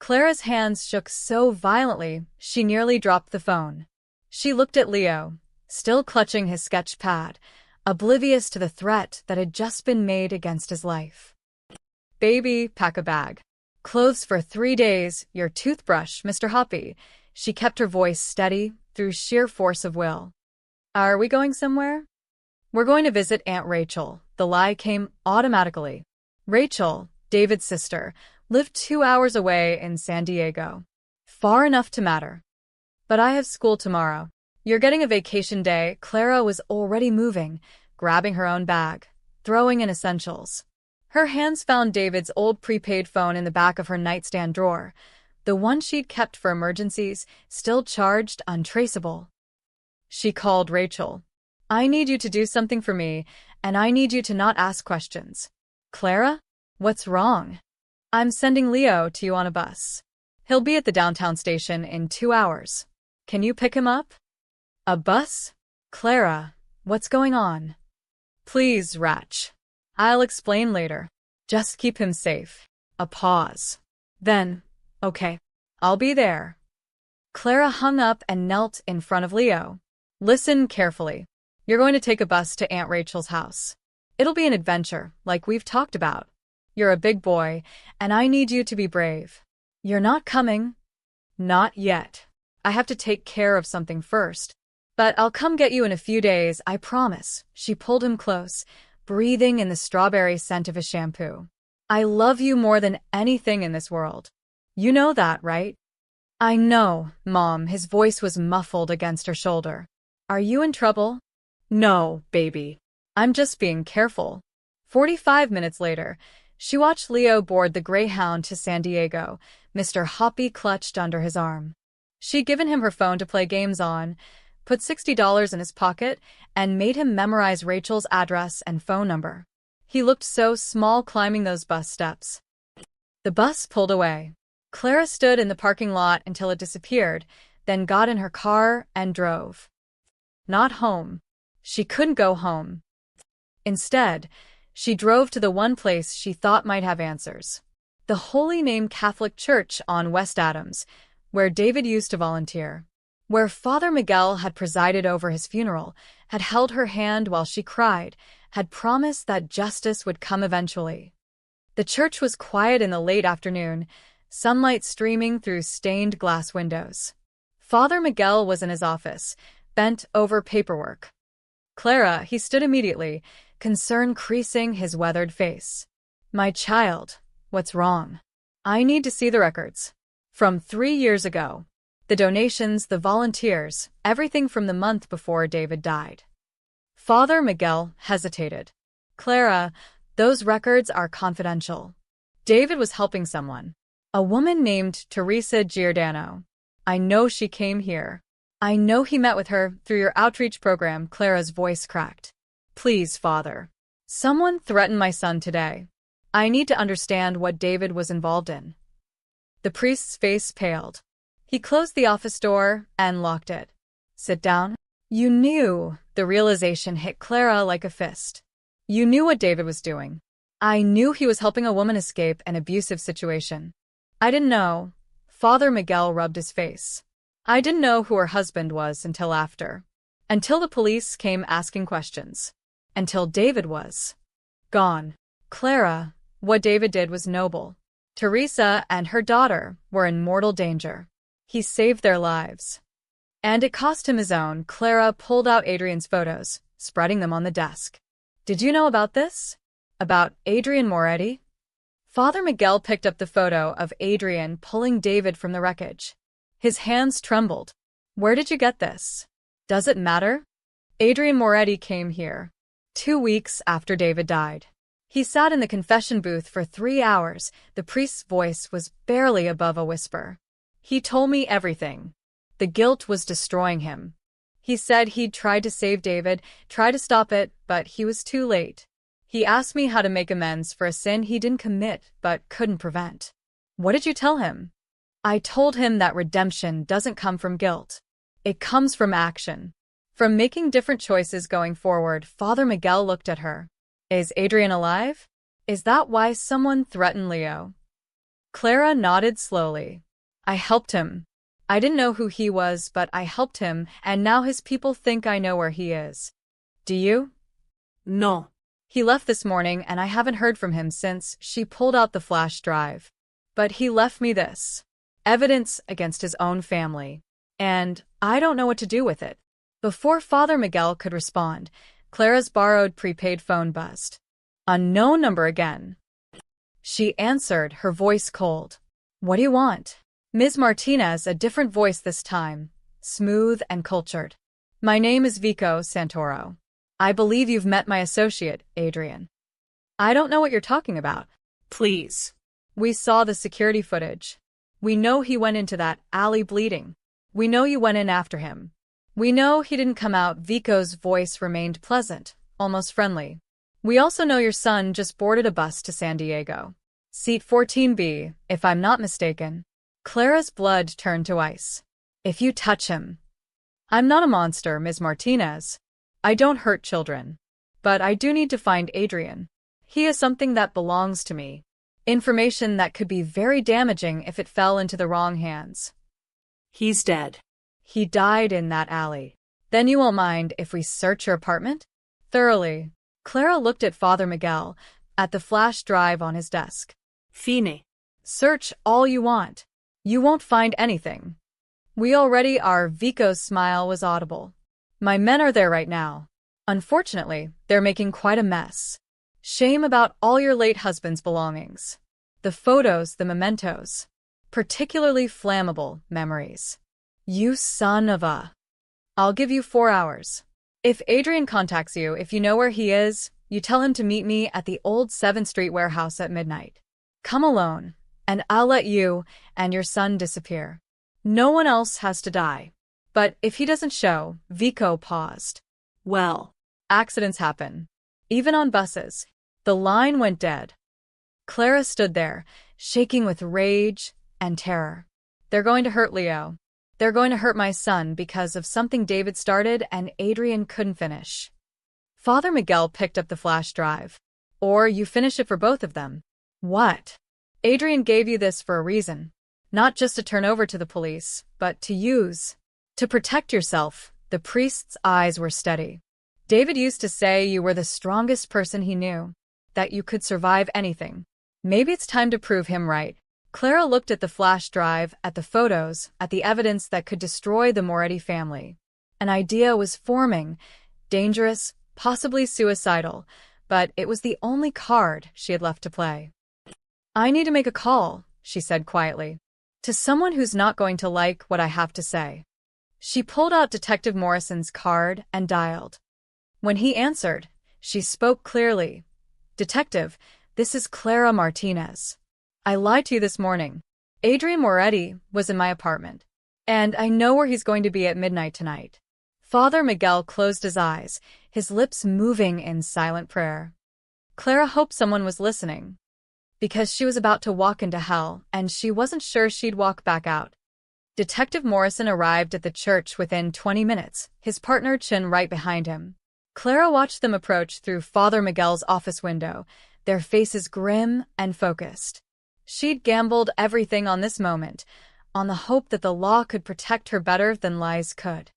Clara's hands shook so violently, she nearly dropped the phone. She looked at Leo, still clutching his sketch pad, oblivious to the threat that had just been made against his life. Baby, pack a bag. Clothes for 3 days, your toothbrush, Mr. Hoppy. She kept her voice steady through sheer force of will. Are we going somewhere? We're going to visit Aunt Rachel. The lie came automatically. Rachel, David's sister, lived 2 hours away in San Diego. Far enough to matter. But I have school tomorrow. You're getting a vacation day. Clara was already moving, grabbing her own bag, throwing in essentials. Her hands found David's old prepaid phone in the back of her nightstand drawer, the one she'd kept for emergencies, still charged, untraceable. She called Rachel. I need you to do something for me, and I need you to not ask questions. Clara? What's wrong? I'm sending Leo to you on a bus. He'll be at the downtown station in 2 hours. Can you pick him up? A bus? Clara, what's going on? Please, Rach. I'll explain later. Just keep him safe. A pause. Then, okay, I'll be there. Clara hung up and knelt in front of Leo. Listen carefully. You're going to take a bus to Aunt Rachel's house. It'll be an adventure, like we've talked about. You're a big boy, and I need you to be brave. You're not coming? Not yet. I have to take care of something first. But I'll come get you in a few days, I promise. She pulled him close, breathing in the strawberry scent of his shampoo. I love you more than anything in this world. You know that, right? I know, Mom. His voice was muffled against her shoulder. Are you in trouble? No, baby. I'm just being careful. 45 minutes later, she watched Leo board the Greyhound to San Diego, Mr. Hoppy clutched under his arm. She'd given him her phone to play games on, put $60 in his pocket, and made him memorize Rachel's address and phone number. He looked so small climbing those bus steps. The bus pulled away. Clara stood in the parking lot until it disappeared, then got in her car and drove. Not home. She couldn't go home. Instead, she drove to the one place she thought might have answers. The Holy Name Catholic Church on West Adams, where David used to volunteer. Where Father Miguel had presided over his funeral, had held her hand while she cried, had promised that justice would come eventually. The church was quiet in the late afternoon, sunlight streaming through stained glass windows. Father Miguel was in his office, bent over paperwork. Clara, he stood immediately, concern creasing his weathered face. My child, what's wrong? I need to see the records. From 3 years ago. The donations, the volunteers, everything from the month before David died. Father Miguel hesitated. Clara, those records are confidential. David was helping someone. A woman named Teresa Giordano. I know she came here. I know he met with her through your outreach program. Clara's voice cracked. Please, Father. Someone threatened my son today. I need to understand what David was involved in. The priest's face paled. He closed the office door and locked it. Sit down. You knew. The realization hit Clara like a fist. You knew what David was doing. I knew he was helping a woman escape an abusive situation. I didn't know. Father Miguel rubbed his face. I didn't know who her husband was until after. Until the police came asking questions. Until David was gone. Clara, what David did was noble. Teresa and her daughter were in mortal danger. He saved their lives. And it cost him his own. Clara pulled out Adrian's photos, spreading them on the desk. Did you know about this? About Adrian Moretti? Father Miguel picked up the photo of Adrian pulling David from the wreckage. His hands trembled. Where did you get this? Does it matter? Adrian Moretti came here 2 weeks after David died. He sat in the confession booth for 3 hours. The priest's voice was barely above a whisper. He told me everything. The guilt was destroying him. He said he'd tried to save David, tried to stop it, but he was too late. He asked me how to make amends for a sin he didn't commit but couldn't prevent. What did you tell him? I told him that redemption doesn't come from guilt. It comes from action. From making different choices going forward. Father Miguel looked at her. Is Adrian alive? Is that why someone threatened Leo? Clara nodded slowly. I helped him. I didn't know who he was, but I helped him, and now his people think I know where he is. Do you? No. He left this morning, and I haven't heard from him since. She pulled out the flash drive. But he left me this. Evidence against his own family. And I don't know what to do with it. Before Father Miguel could respond, Clara's borrowed prepaid phone buzzed. Unknown number again. She answered, her voice cold. What do you want? Ms. Martinez, a different voice this time, smooth and cultured. My name is Vico Santoro. I believe you've met my associate, Adrian. I don't know what you're talking about. Please. We saw the security footage. We know he went into that alley bleeding. We know you went in after him. We know he didn't come out. Vico's voice remained pleasant, almost friendly. We also know your son just boarded a bus to San Diego. Seat 14B, if I'm not mistaken. Clara's blood turned to ice. If you touch him. I'm not a monster, Ms. Martinez. I don't hurt children. But I do need to find Adrian. He is something that belongs to me. Information that could be very damaging if it fell into the wrong hands. He's dead. He died in that alley. Then you won't mind if we search your apartment? Thoroughly. Clara looked at Father Miguel, at the flash drive on his desk. Fine. Search all you want. You won't find anything. We already are. Vico's smile was audible. My men are there right now. Unfortunately, they're making quite a mess. Shame about all your late husband's belongings. The photos, the mementos. Particularly flammable memories. You son of a... I'll give you 4 hours. If Adrian contacts you, if you know where he is, you tell him to meet me at the old 7th Street warehouse at midnight. Come alone, and I'll let you and your son disappear. No one else has to die. But if he doesn't show, Vico paused. Well, accidents happen. Even on buses. The line went dead. Clara stood there, shaking with rage and terror. They're going to hurt Leo. They're going to hurt my son because of something David started and Adrian couldn't finish. Father Miguel picked up the flash drive. Or you finish it for both of them. What? Adrian gave you this for a reason. Not just to turn over to the police, but to use. To protect yourself. The priest's eyes were steady. David used to say you were the strongest person he knew. That you could survive anything. Maybe it's time to prove him right. Clara looked at the flash drive, at the photos, at the evidence that could destroy the Moretti family. An idea was forming. Dangerous, possibly suicidal, but it was the only card she had left to play. I need to make a call, she said quietly. To someone who's not going to like what I have to say. She pulled out Detective Morrison's card and dialed. When he answered, she spoke clearly. Detective, this is Clara Martinez. I lied to you this morning. Adrian Moretti was in my apartment. And I know where he's going to be at midnight tonight. Father Miguel closed his eyes, his lips moving in silent prayer. Clara hoped someone was listening. Because she was about to walk into hell, and she wasn't sure she'd walk back out. Detective Morrison arrived at the church within 20 minutes, his partner Chin right behind him. Clara watched them approach through Father Miguel's office window, their faces grim and focused. She'd gambled everything on this moment, on the hope that the law could protect her better than lies could.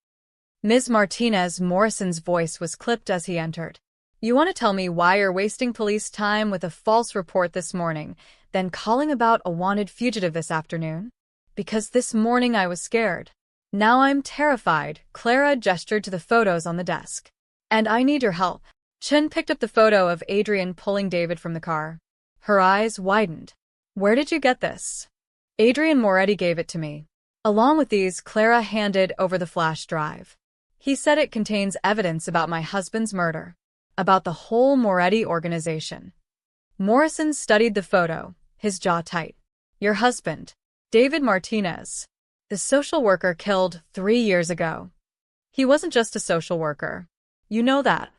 Ms. Martinez, Morrison's voice was clipped as he entered. You want to tell me why you're wasting police time with a false report this morning, then calling about a wanted fugitive this afternoon? Because this morning I was scared. Now I'm terrified. Clara gestured to the photos on the desk. And I need your help. Chin picked up the photo of Adrian pulling David from the car. Her eyes widened. Where did you get this? Adrian Moretti gave it to me. Along with these, Clara handed over the flash drive. He said it contains evidence about my husband's murder. About the whole Moretti organization. Morrison studied the photo, his jaw tight. Your husband, David Martinez. The social worker killed 3 years ago. He wasn't just a social worker. You know that.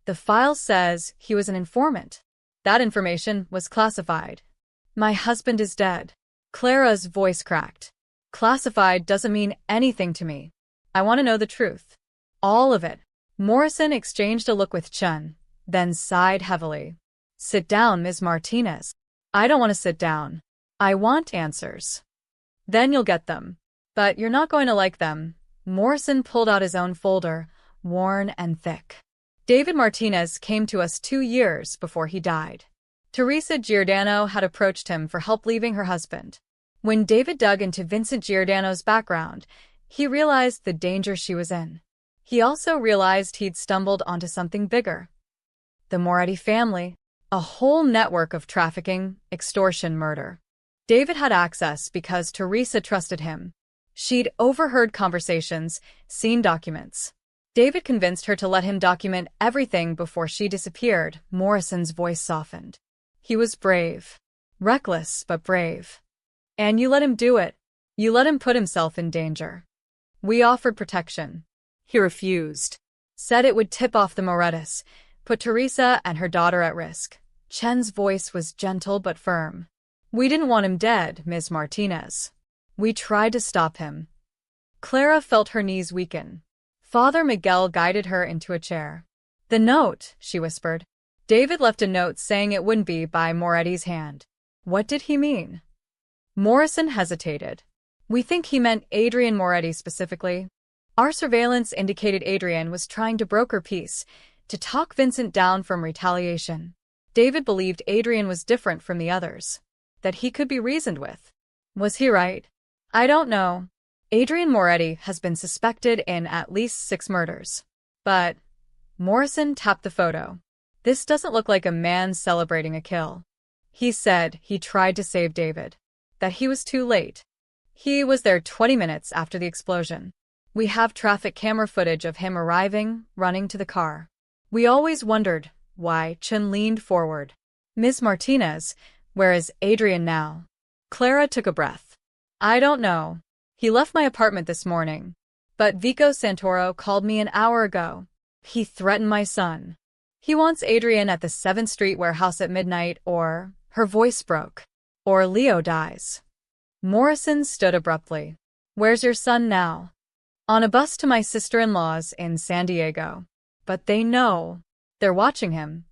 The file says he was an informant. That information was classified. My husband is dead. Clara's voice cracked. Classified doesn't mean anything to me. I want to know the truth. All of it. Morrison exchanged a look with Chun, then sighed heavily. Sit down, Ms. Martinez. I don't want to sit down. I want answers. Then you'll get them. But you're not going to like them. Morrison pulled out his own folder, worn and thick. David Martinez came to us 2 years before he died. Teresa Giordano had approached him for help leaving her husband. When David dug into Vincent Giordano's background, he realized the danger she was in. He also realized he'd stumbled onto something bigger. The Moretti family. A whole network of trafficking, extortion, murder. David had access because Teresa trusted him. She'd overheard conversations, seen documents. David convinced her to let him document everything before she disappeared. Morrison's voice softened. He was brave. Reckless, but brave. And you let him do it. You let him put himself in danger. We offered protection. He refused. Said it would tip off the Morettas, put Teresa and her daughter at risk. Chen's voice was gentle but firm. We didn't want him dead, Ms. Martinez. We tried to stop him. Clara felt her knees weaken. Father Miguel guided her into a chair. The note, she whispered. David left a note saying it wouldn't be by Moretti's hand. What did he mean? Morrison hesitated. We think he meant Adrian Moretti specifically. Our surveillance indicated Adrian was trying to broker peace, to talk Vincent down from retaliation. David believed Adrian was different from the others, that he could be reasoned with. Was he right? I don't know. Adrian Moretti has been suspected in at least 6 murders. But Morrison tapped the photo. This doesn't look like a man celebrating a kill. He said he tried to save David. That he was too late. He was there 20 minutes after the explosion. We have traffic camera footage of him arriving, running to the car. We always wondered why. Chen leaned forward. Ms. Martinez, where is Adrian now? Clara took a breath. I don't know. He left my apartment this morning. But Vico Santoro called me an hour ago. He threatened my son. He wants Adrian at the 7th Street warehouse at midnight or, her voice broke, or Leo dies. Morrison stood abruptly. Where's your son now? On a bus to my sister-in-law's in San Diego. But they know. They're watching him.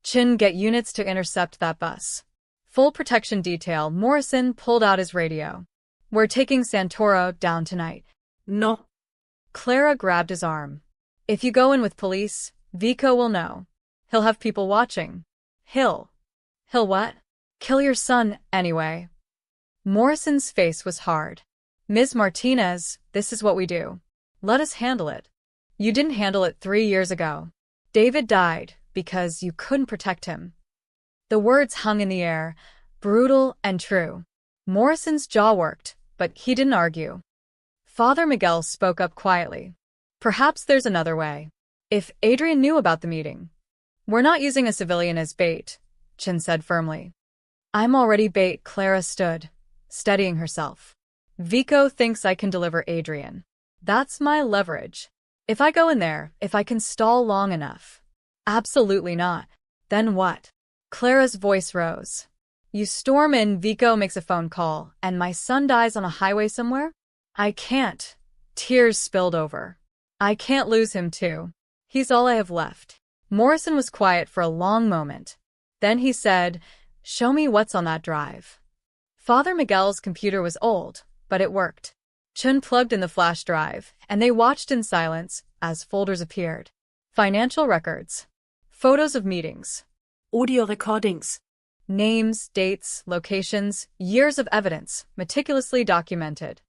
Chin, get units to intercept that bus. Full protection detail. Morrison pulled out his radio. We're taking Santoro down tonight. No. Clara grabbed his arm. If you go in with police, Vico will know. He'll have people watching. He'll what? Kill your son, anyway. Morrison's face was hard. Ms. Martinez, this is what we do. Let us handle it. You didn't handle it 3 years ago. David died because you couldn't protect him. The words hung in the air, brutal and true. Morrison's jaw worked, but he didn't argue. Father Miguel spoke up quietly. Perhaps there's another way. If Adrian knew about the meeting. We're not using a civilian as bait, Chin said firmly. I'm already bait. Clara stood, steadying herself. Vico thinks I can deliver Adrian. That's my leverage. If I go in there, if I can stall long enough. Absolutely not. Then what? Clara's voice rose. You storm in, Vico makes a phone call, and my son dies on a highway somewhere? I can't. Tears spilled over. I can't lose him too. He's all I have left. Morrison was quiet for a long moment. Then he said, show me what's on that drive. Father Miguel's computer was old, but it worked. Chun plugged in the flash drive, and they watched in silence as folders appeared. Financial records. Photos of meetings. Audio recordings. Names, dates, locations, years of evidence, meticulously documented.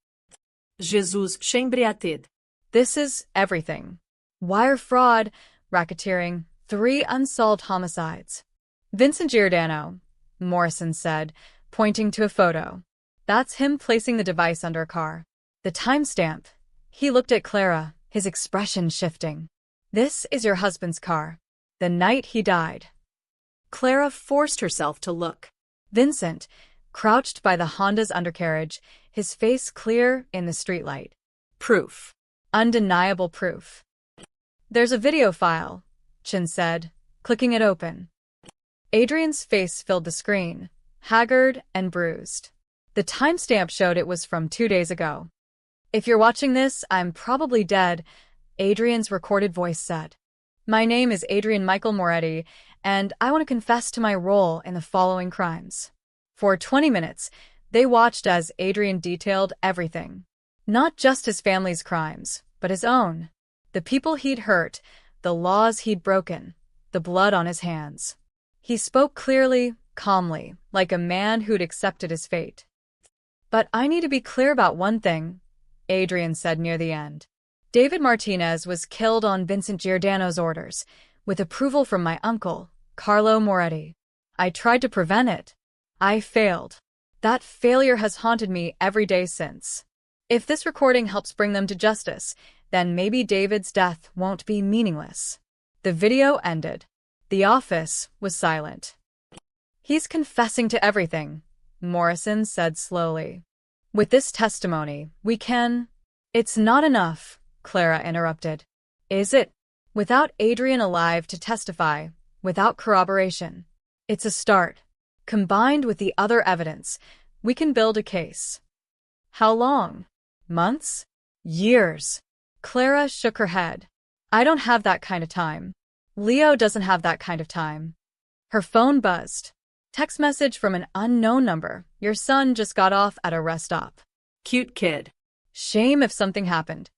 Jesus Chambriated. This is everything. Wire fraud, racketeering, 3 unsolved homicides. Vincent Giordano, Morrison said, pointing to a photo. That's him placing the device under a car. The timestamp. He looked at Clara, his expression shifting. This is your husband's car. The night he died. Clara forced herself to look. Vincent, crouched by the Honda's undercarriage, his face clear in the streetlight. Proof. Undeniable proof. There's a video file, Chin said, clicking it open. Adrian's face filled the screen, haggard and bruised. The timestamp showed it was from 2 days ago. If you're watching this, I'm probably dead, Adrian's recorded voice said. My name is Adrian Michael Moretti, and I want to confess to my role in the following crimes. For 20 minutes, they watched as Adrian detailed everything. Not just his family's crimes, but his own. The people he'd hurt, the laws he'd broken, the blood on his hands. He spoke clearly, calmly, like a man who'd accepted his fate. But I need to be clear about one thing, Adrian said near the end. David Martinez was killed on Vincent Giordano's orders, with approval from my uncle, Carlo Moretti. I tried to prevent it. I failed. That failure has haunted me every day since. If this recording helps bring them to justice, then maybe David's death won't be meaningless. The video ended. The office was silent. He's confessing to everything, Morrison said slowly. With this testimony, we can— It's not enough, Clara interrupted. Is it? Without Adrian alive to testify, without corroboration. It's a start. Combined with the other evidence, we can build a case. How long? Months? Years? Clara shook her head. I don't have that kind of time. Leo doesn't have that kind of time. Her phone buzzed. Text message from an unknown number. Your son just got off at a rest stop. Cute kid. Shame if something happened.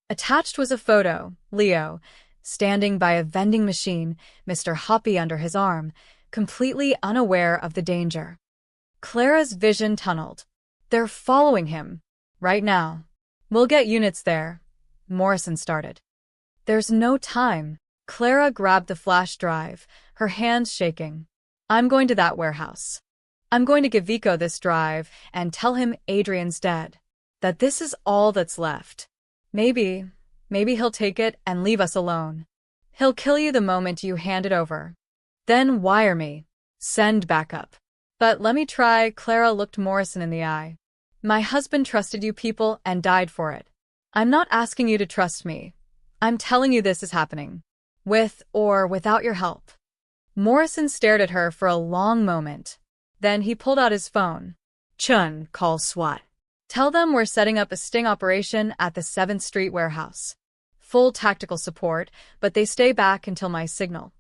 Attached was a photo, Leo, standing by a vending machine, Mr. Hoppy under his arm, completely unaware of the danger. Clara's vision tunneled. They're following him. Right now. We'll get units there. Morrison started. There's no time. Clara grabbed the flash drive, her hands shaking. I'm going to that warehouse. I'm going to give Vico this drive and tell him Adrian's dead. That this is all that's left. Maybe he'll take it and leave us alone. He'll kill you the moment you hand it over. Then wire me. Send backup. But let me try. Clara looked Morrison in the eye. My husband trusted you people and died for it. I'm not asking you to trust me. I'm telling you this is happening. With or without your help. Morrison stared at her for a long moment. Then he pulled out his phone. Chun, call SWAT. Tell them we're setting up a sting operation at the 7th Street warehouse. Full tactical support, but they stay back until my signal.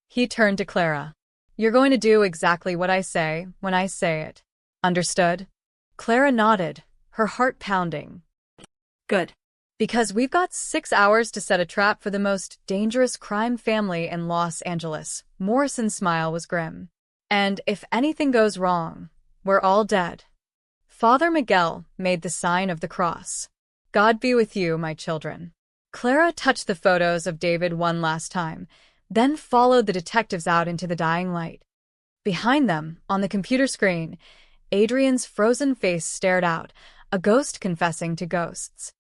He turned to Clara. You're going to do exactly what I say when I say it. Understood? Clara nodded, her heart pounding. Good. Because we've got 6 hours to set a trap for the most dangerous crime family in Los Angeles. Morrison's smile was grim. And if anything goes wrong, we're all dead. Father Miguel made the sign of the cross. God be with you, my children. Clara touched the photos of David one last time, then followed the detectives out into the dying light. Behind them, on the computer screen, Adrian's frozen face stared out, a ghost confessing to ghosts.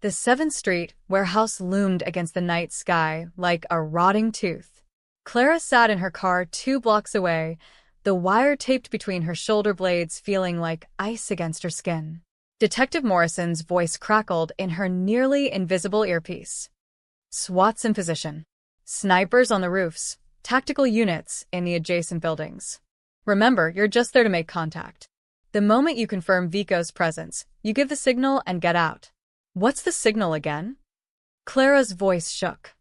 The 7th Street warehouse loomed against the night sky like a rotting tooth. Clara sat in her car 2 blocks away, the wire taped between her shoulder blades feeling like ice against her skin. Detective Morrison's voice crackled in her nearly invisible earpiece. SWAT's in position. Snipers on the roofs, tactical units in the adjacent buildings. Remember, you're just there to make contact. The moment you confirm Vico's presence, you give the signal and get out. What's the signal again? Clara's voice shook.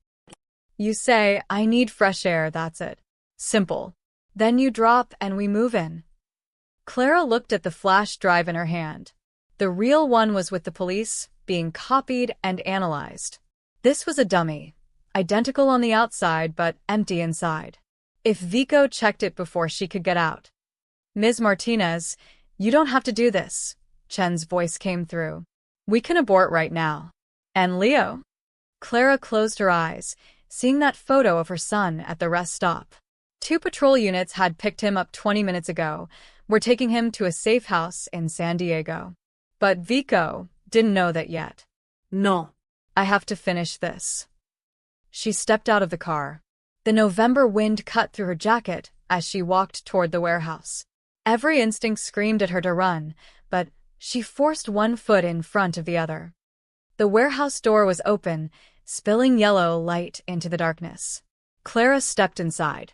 You say, I need fresh air, that's it. Simple. Then you drop and we move in. Clara looked at the flash drive in her hand. The real one was with the police, being copied and analyzed. This was a dummy. Identical on the outside, but empty inside. If Vico checked it before she could get out. Ms. Martinez, you don't have to do this. Chen's voice came through. We can abort right now. And Leo? Clara closed her eyes, seeing that photo of her son at the rest stop. 2 patrol units had picked him up 20 minutes ago, were taking him to a safe house in San Diego. But Vico didn't know that yet. No. I have to finish this. She stepped out of the car. The November wind cut through her jacket as she walked toward the warehouse. Every instinct screamed at her to run, but she forced one foot in front of the other. The warehouse door was open, spilling yellow light into the darkness. Clara stepped inside.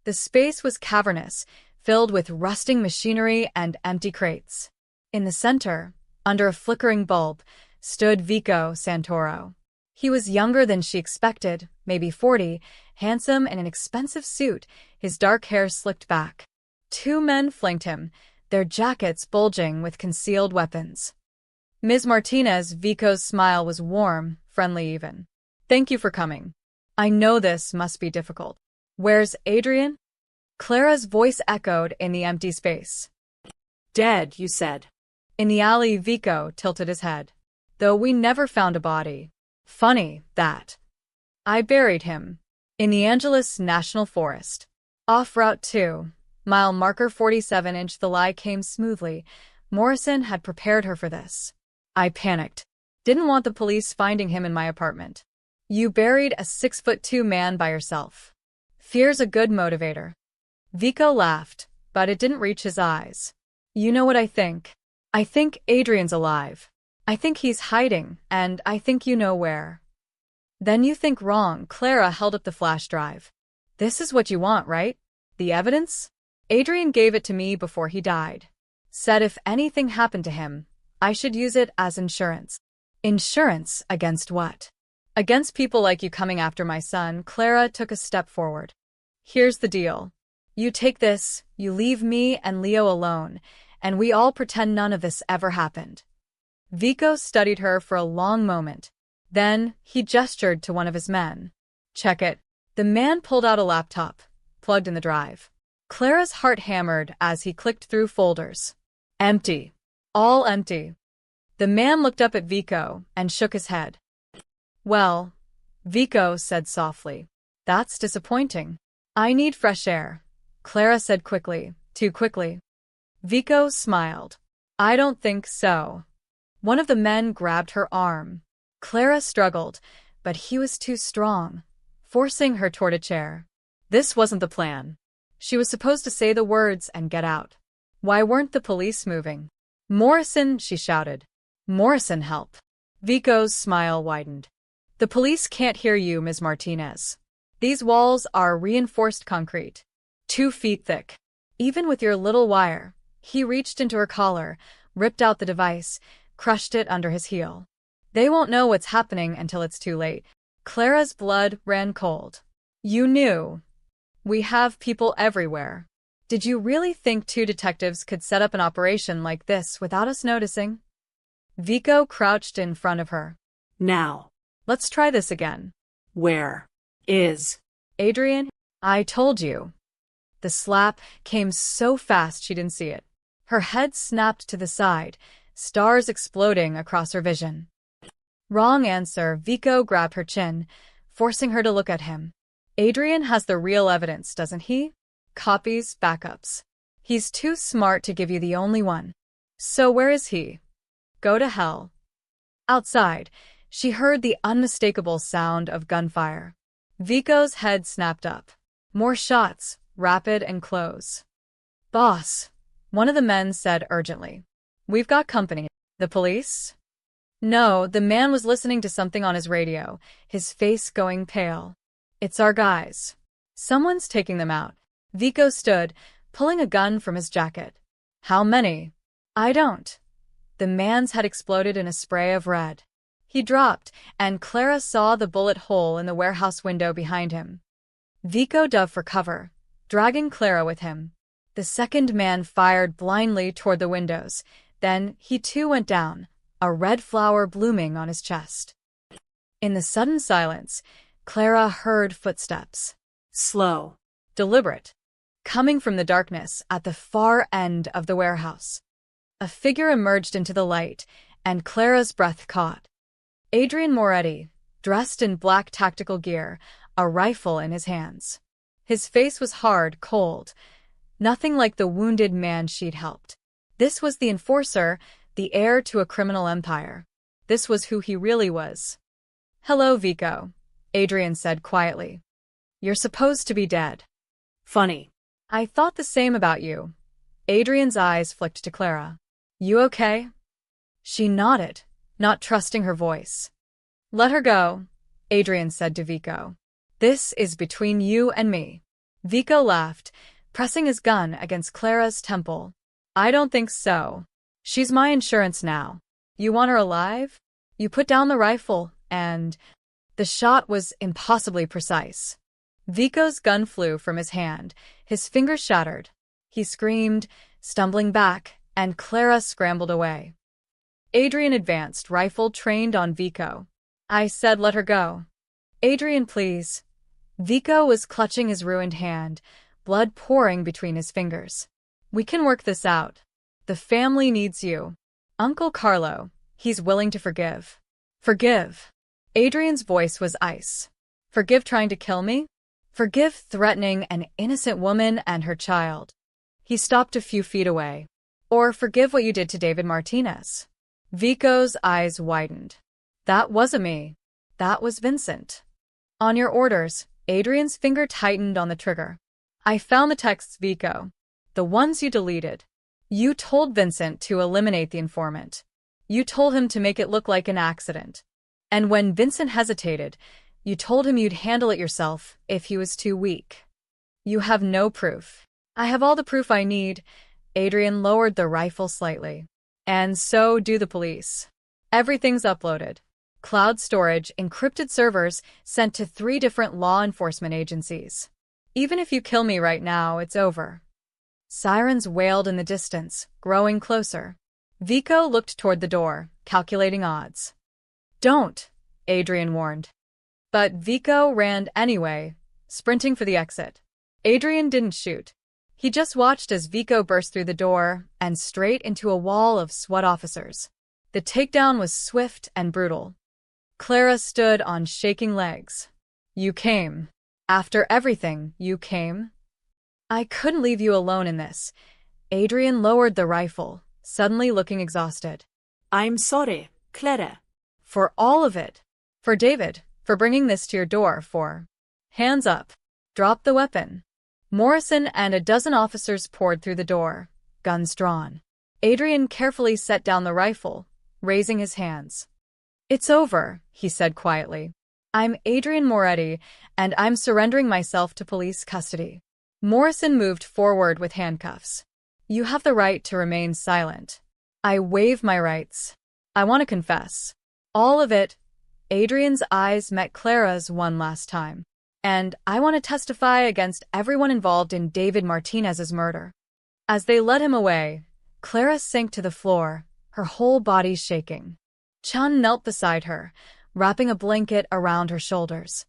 The space was cavernous, filled with rusting machinery and empty crates. In the center, under a flickering bulb, stood Vico Santoro. He was younger than she expected, maybe 40, handsome in an expensive suit, his dark hair slicked back. 2 men flanked him, their jackets bulging with concealed weapons. Ms. Martinez, Vico's smile was warm, friendly even. Thank you for coming. I know this must be difficult. Where's Adrian? Clara's voice echoed in the empty space. Dead, you said. In the alley, Vico tilted his head. Though we never found a body. Funny, that. I buried him. In the Angeles National Forest. Off Route 2, Mile marker 47". The lie came smoothly. Morrison had prepared her for this. I panicked. Didn't want the police finding him in my apartment. You buried a 6'2" man by yourself. Fear's a good motivator. Vico laughed, but it didn't reach his eyes. You know what I think? I think Adrian's alive. I think he's hiding, and I think you know where. Then you think wrong. Clara held up the flash drive. This is what you want, right? The evidence? Adrian gave it to me before he died. Said if anything happened to him, I should use it as insurance. Insurance against what? Against people like you coming after my son. Clara took a step forward. Here's the deal. You take this, you leave me and Leo alone, and we all pretend none of this ever happened. Vico studied her for a long moment. Then, he gestured to one of his men. Check it. The man pulled out a laptop, plugged in the drive. Clara's heart hammered as he clicked through folders. Empty. All empty. The man looked up at Vico and shook his head. Well, Vico said softly. That's disappointing. I need fresh air, Clara said quickly, too quickly. Vico smiled. I don't think so. One of the men grabbed her arm. Clara struggled, but he was too strong, forcing her toward a chair. This wasn't the plan. She was supposed to say the words and get out. Why weren't the police moving? Morrison, she shouted. Morrison, help. Vico's smile widened. The police can't hear you, Ms. Martinez. These walls are reinforced concrete, 2 feet thick. Even with your little wire. He reached into her collar, ripped out the device, crushed it under his heel. They won't know what's happening until it's too late. Clara's blood ran cold. You knew. We have people everywhere. Did you really think 2 detectives could set up an operation like this without us noticing? Vico crouched in front of her. Now. Let's try this again. Where is Adrian? I told you. The slap came so fast she didn't see it. Her head snapped to the side, stars exploding across her vision. Wrong answer. Vico grabbed her chin, forcing her to look at him. Adrian has the real evidence, doesn't he? Copies, backups. He's too smart to give you the only one. So where is he? Go to hell. Outside, she heard the unmistakable sound of gunfire. Vico's head snapped up. More shots, rapid and close. Boss, one of the men said urgently. We've got company. The police? No, the man was listening to something on his radio, his face going pale. It's our guys. Someone's taking them out. Vico stood, pulling a gun from his jacket. How many? I don't. The man's head exploded in a spray of red. He dropped, and Clara saw the bullet hole in the warehouse window behind him. Vico dove for cover, dragging Clara with him. The second man fired blindly toward the windows. Then he too went down, a red flower blooming on his chest. In the sudden silence, Clara heard footsteps. slow, Deliberate. Coming from the darkness at the far end of the warehouse. A figure emerged into the light, and Clara's breath caught. Adrian Moretti, dressed in black tactical gear, a rifle in his hands. His face was hard, cold, nothing like the wounded man she'd helped. This was the enforcer, the heir to a criminal empire. This was who he really was. Hello, Vico, Adrian said quietly. You're supposed to be dead. funny. I thought the same about you. Adrian's eyes flicked to Clara. You okay? She nodded, not trusting her voice. Let her go, Adrian said to Vico. This is between you and me. Vico laughed, pressing his gun against Clara's temple. I don't think so. She's my insurance now. You want her alive? You put down the rifle, and... The shot was impossibly precise. Vico's gun flew from his hand, his fingers shattered. He screamed, stumbling back, and Clara scrambled away. Adrian advanced, rifle trained on Vico. I said let her go. Adrian, please. Vico was clutching his ruined hand, blood pouring between his fingers. We can work this out. The family needs you. Uncle Carlo, he's willing to forgive. Forgive. Adrian's voice was ice. Forgive trying to kill me? Forgive threatening an innocent woman and her child. He stopped a few feet away. Or forgive what you did to David Martinez. Vico's eyes widened. That wasn't me. That was Vincent. On your orders, Adrian's finger tightened on the trigger. I found the texts, Vico. The ones you deleted. You told Vincent to eliminate the informant. You told him to make it look like an accident. And when Vincent hesitated, you told him you'd handle it yourself if he was too weak. You have no proof. I have all the proof I need. Adrian lowered the rifle slightly. And so do the police. Everything's uploaded. Cloud storage, encrypted servers sent to 3 different law enforcement agencies. Even if you kill me right now, it's over. Sirens wailed in the distance, growing closer. Vico looked toward the door, calculating odds. Don't, Adrian warned. But Vico ran anyway, sprinting for the exit. Adrian didn't shoot. He just watched as Vico burst through the door and straight into a wall of SWAT officers. The takedown was swift and brutal. Clara stood on shaking legs. You came. After everything, you came? I couldn't leave you alone in this. Adrian lowered the rifle, suddenly looking exhausted. I'm sorry, Clara. For all of it. For David, for bringing this to your door, for... Hands up. Drop the weapon. Morrison and a dozen officers poured through the door, guns drawn. Adrian carefully set down the rifle, raising his hands. It's over, he said quietly. I'm Adrian Moretti, and I'm surrendering myself to police custody. Morrison moved forward with handcuffs. You have the right to remain silent. I waive my rights. I want to confess. All of it. Adrian's eyes met Clara's one last time. And I want to testify against everyone involved in David Martinez's murder. As they led him away, Clara sank to the floor, her whole body shaking. Chun knelt beside her, wrapping a blanket around her shoulders.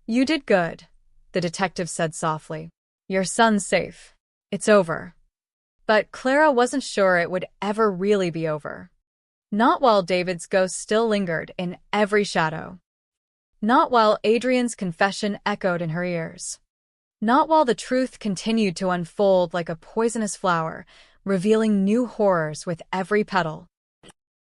You did good, the detective said softly. Your son's safe. It's over. But Clara wasn't sure it would ever really be over. Not while David's ghost still lingered in every shadow. Not while Adrian's confession echoed in her ears. Not while the truth continued to unfold like a poisonous flower, revealing new horrors with every petal.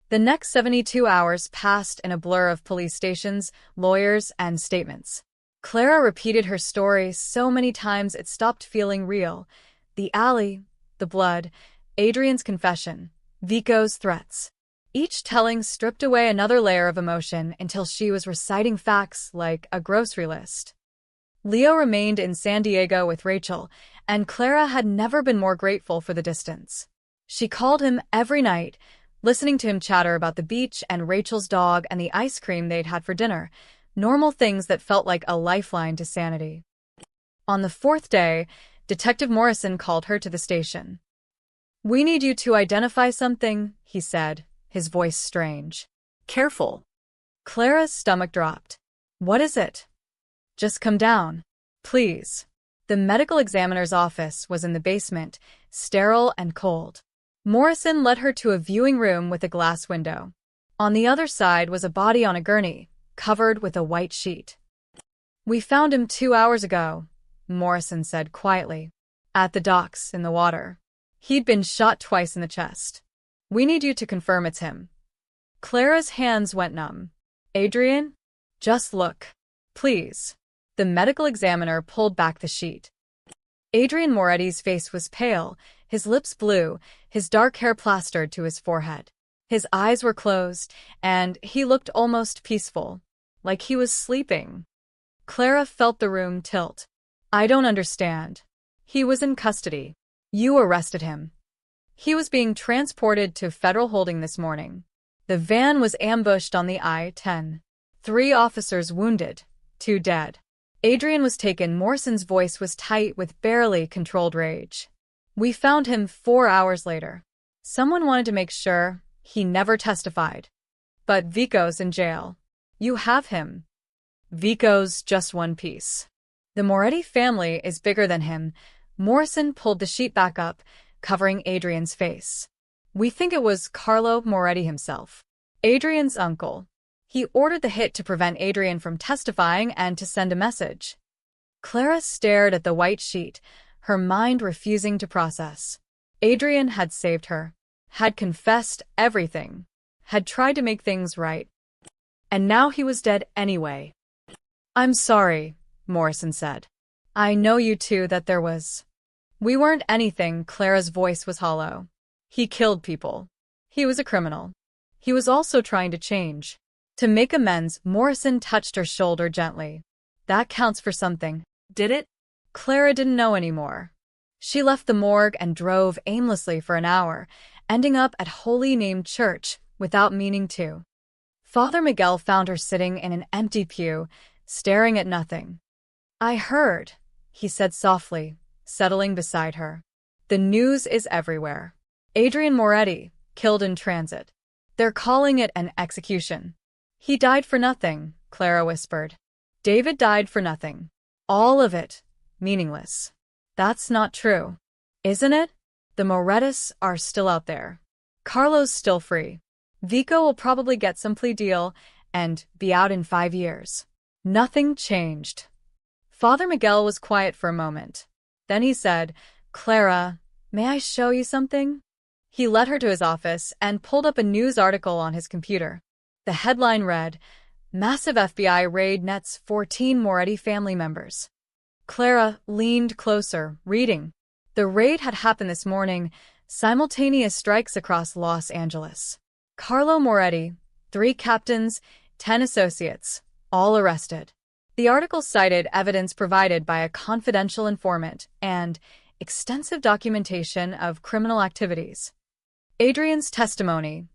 The next 72 hours passed in a blur of police stations, lawyers, and statements. Clara repeated her story so many times it stopped feeling real. The alley, the blood, Adrian's confession, Vico's threats. Each telling stripped away another layer of emotion until she was reciting facts like a grocery list. Leo remained in San Diego with Rachel, and Clara had never been more grateful for the distance. She called him every night, listening to him chatter about the beach and Rachel's dog and the ice cream they'd had for dinner, normal things that felt like a lifeline to sanity. On the 4th day, Detective Morrison called her to the station. We need you to identify something, he said, his voice strange. Careful. Clara's stomach dropped. What is it? Just come down. Please. The medical examiner's office was in the basement, sterile and cold. Morrison led her to a viewing room with a glass window. On the other side was a body on a gurney, covered with a white sheet. We found him 2 hours ago, Morrison said quietly. At the docks, in the water. He'd been shot twice in the chest. We need you to confirm it's him. Clara's hands went numb. Adrian? Just look. Please. The medical examiner pulled back the sheet. Adrian Moretti's face was pale, his lips blue, his dark hair plastered to his forehead. His eyes were closed, and he looked almost peaceful, like he was sleeping. Clara felt the room tilt. I don't understand. He was in custody. You arrested him. He was being transported to federal holding this morning. The van was ambushed on the I-10. 3 officers wounded, 2 dead. Adrian was taken. Morrison's voice was tight with barely controlled rage. We found him 4 hours later. Someone wanted to make sure he never testified. But Vico's in jail. You have him. Vico's just one piece. The Moretti family is bigger than him. Morrison pulled the sheet back up, covering Adrian's face. We think it was Carlo Moretti himself. Adrian's uncle. He ordered the hit to prevent Adrian from testifying and to send a message. Clara stared at the white sheet, her mind refusing to process. Adrian had saved her, had confessed everything, had tried to make things right. And now he was dead anyway. "I'm sorry," Morrison said. "I know you two that there was." "We weren't anything," Clara's voice was hollow. "He killed people. He was a criminal. He was also trying to change." To make amends, Morrison touched her shoulder gently. "That counts for something." Did it? Clara didn't know anymore. She left the morgue and drove aimlessly for an hour, ending up at Holy Name Church without meaning to. Father Miguel found her sitting in an empty pew, staring at nothing. "I heard," he said softly, settling beside her. "The news is everywhere. Adrian Moretti, killed in transit. They're calling it an execution." "He died for nothing," Clara whispered. "David died for nothing. All of it. Meaningless." "That's not true. Isn't it? The Morettis are still out there. Carlo's still free. Vico will probably get some plea deal and be out in 5 years. Nothing changed." Father Miguel was quiet for a moment. Then he said, "Clara, may I show you something?" He led her to his office and pulled up a news article on his computer. The headline read, "Massive FBI raid nets 14 Moretti family members." Clara leaned closer, reading. The raid had happened this morning, simultaneous strikes across Los Angeles. Carlo Moretti, 3 captains, 10 associates, all arrested. The article cited evidence provided by a confidential informant and extensive documentation of criminal activities. "Adrian's testimony,"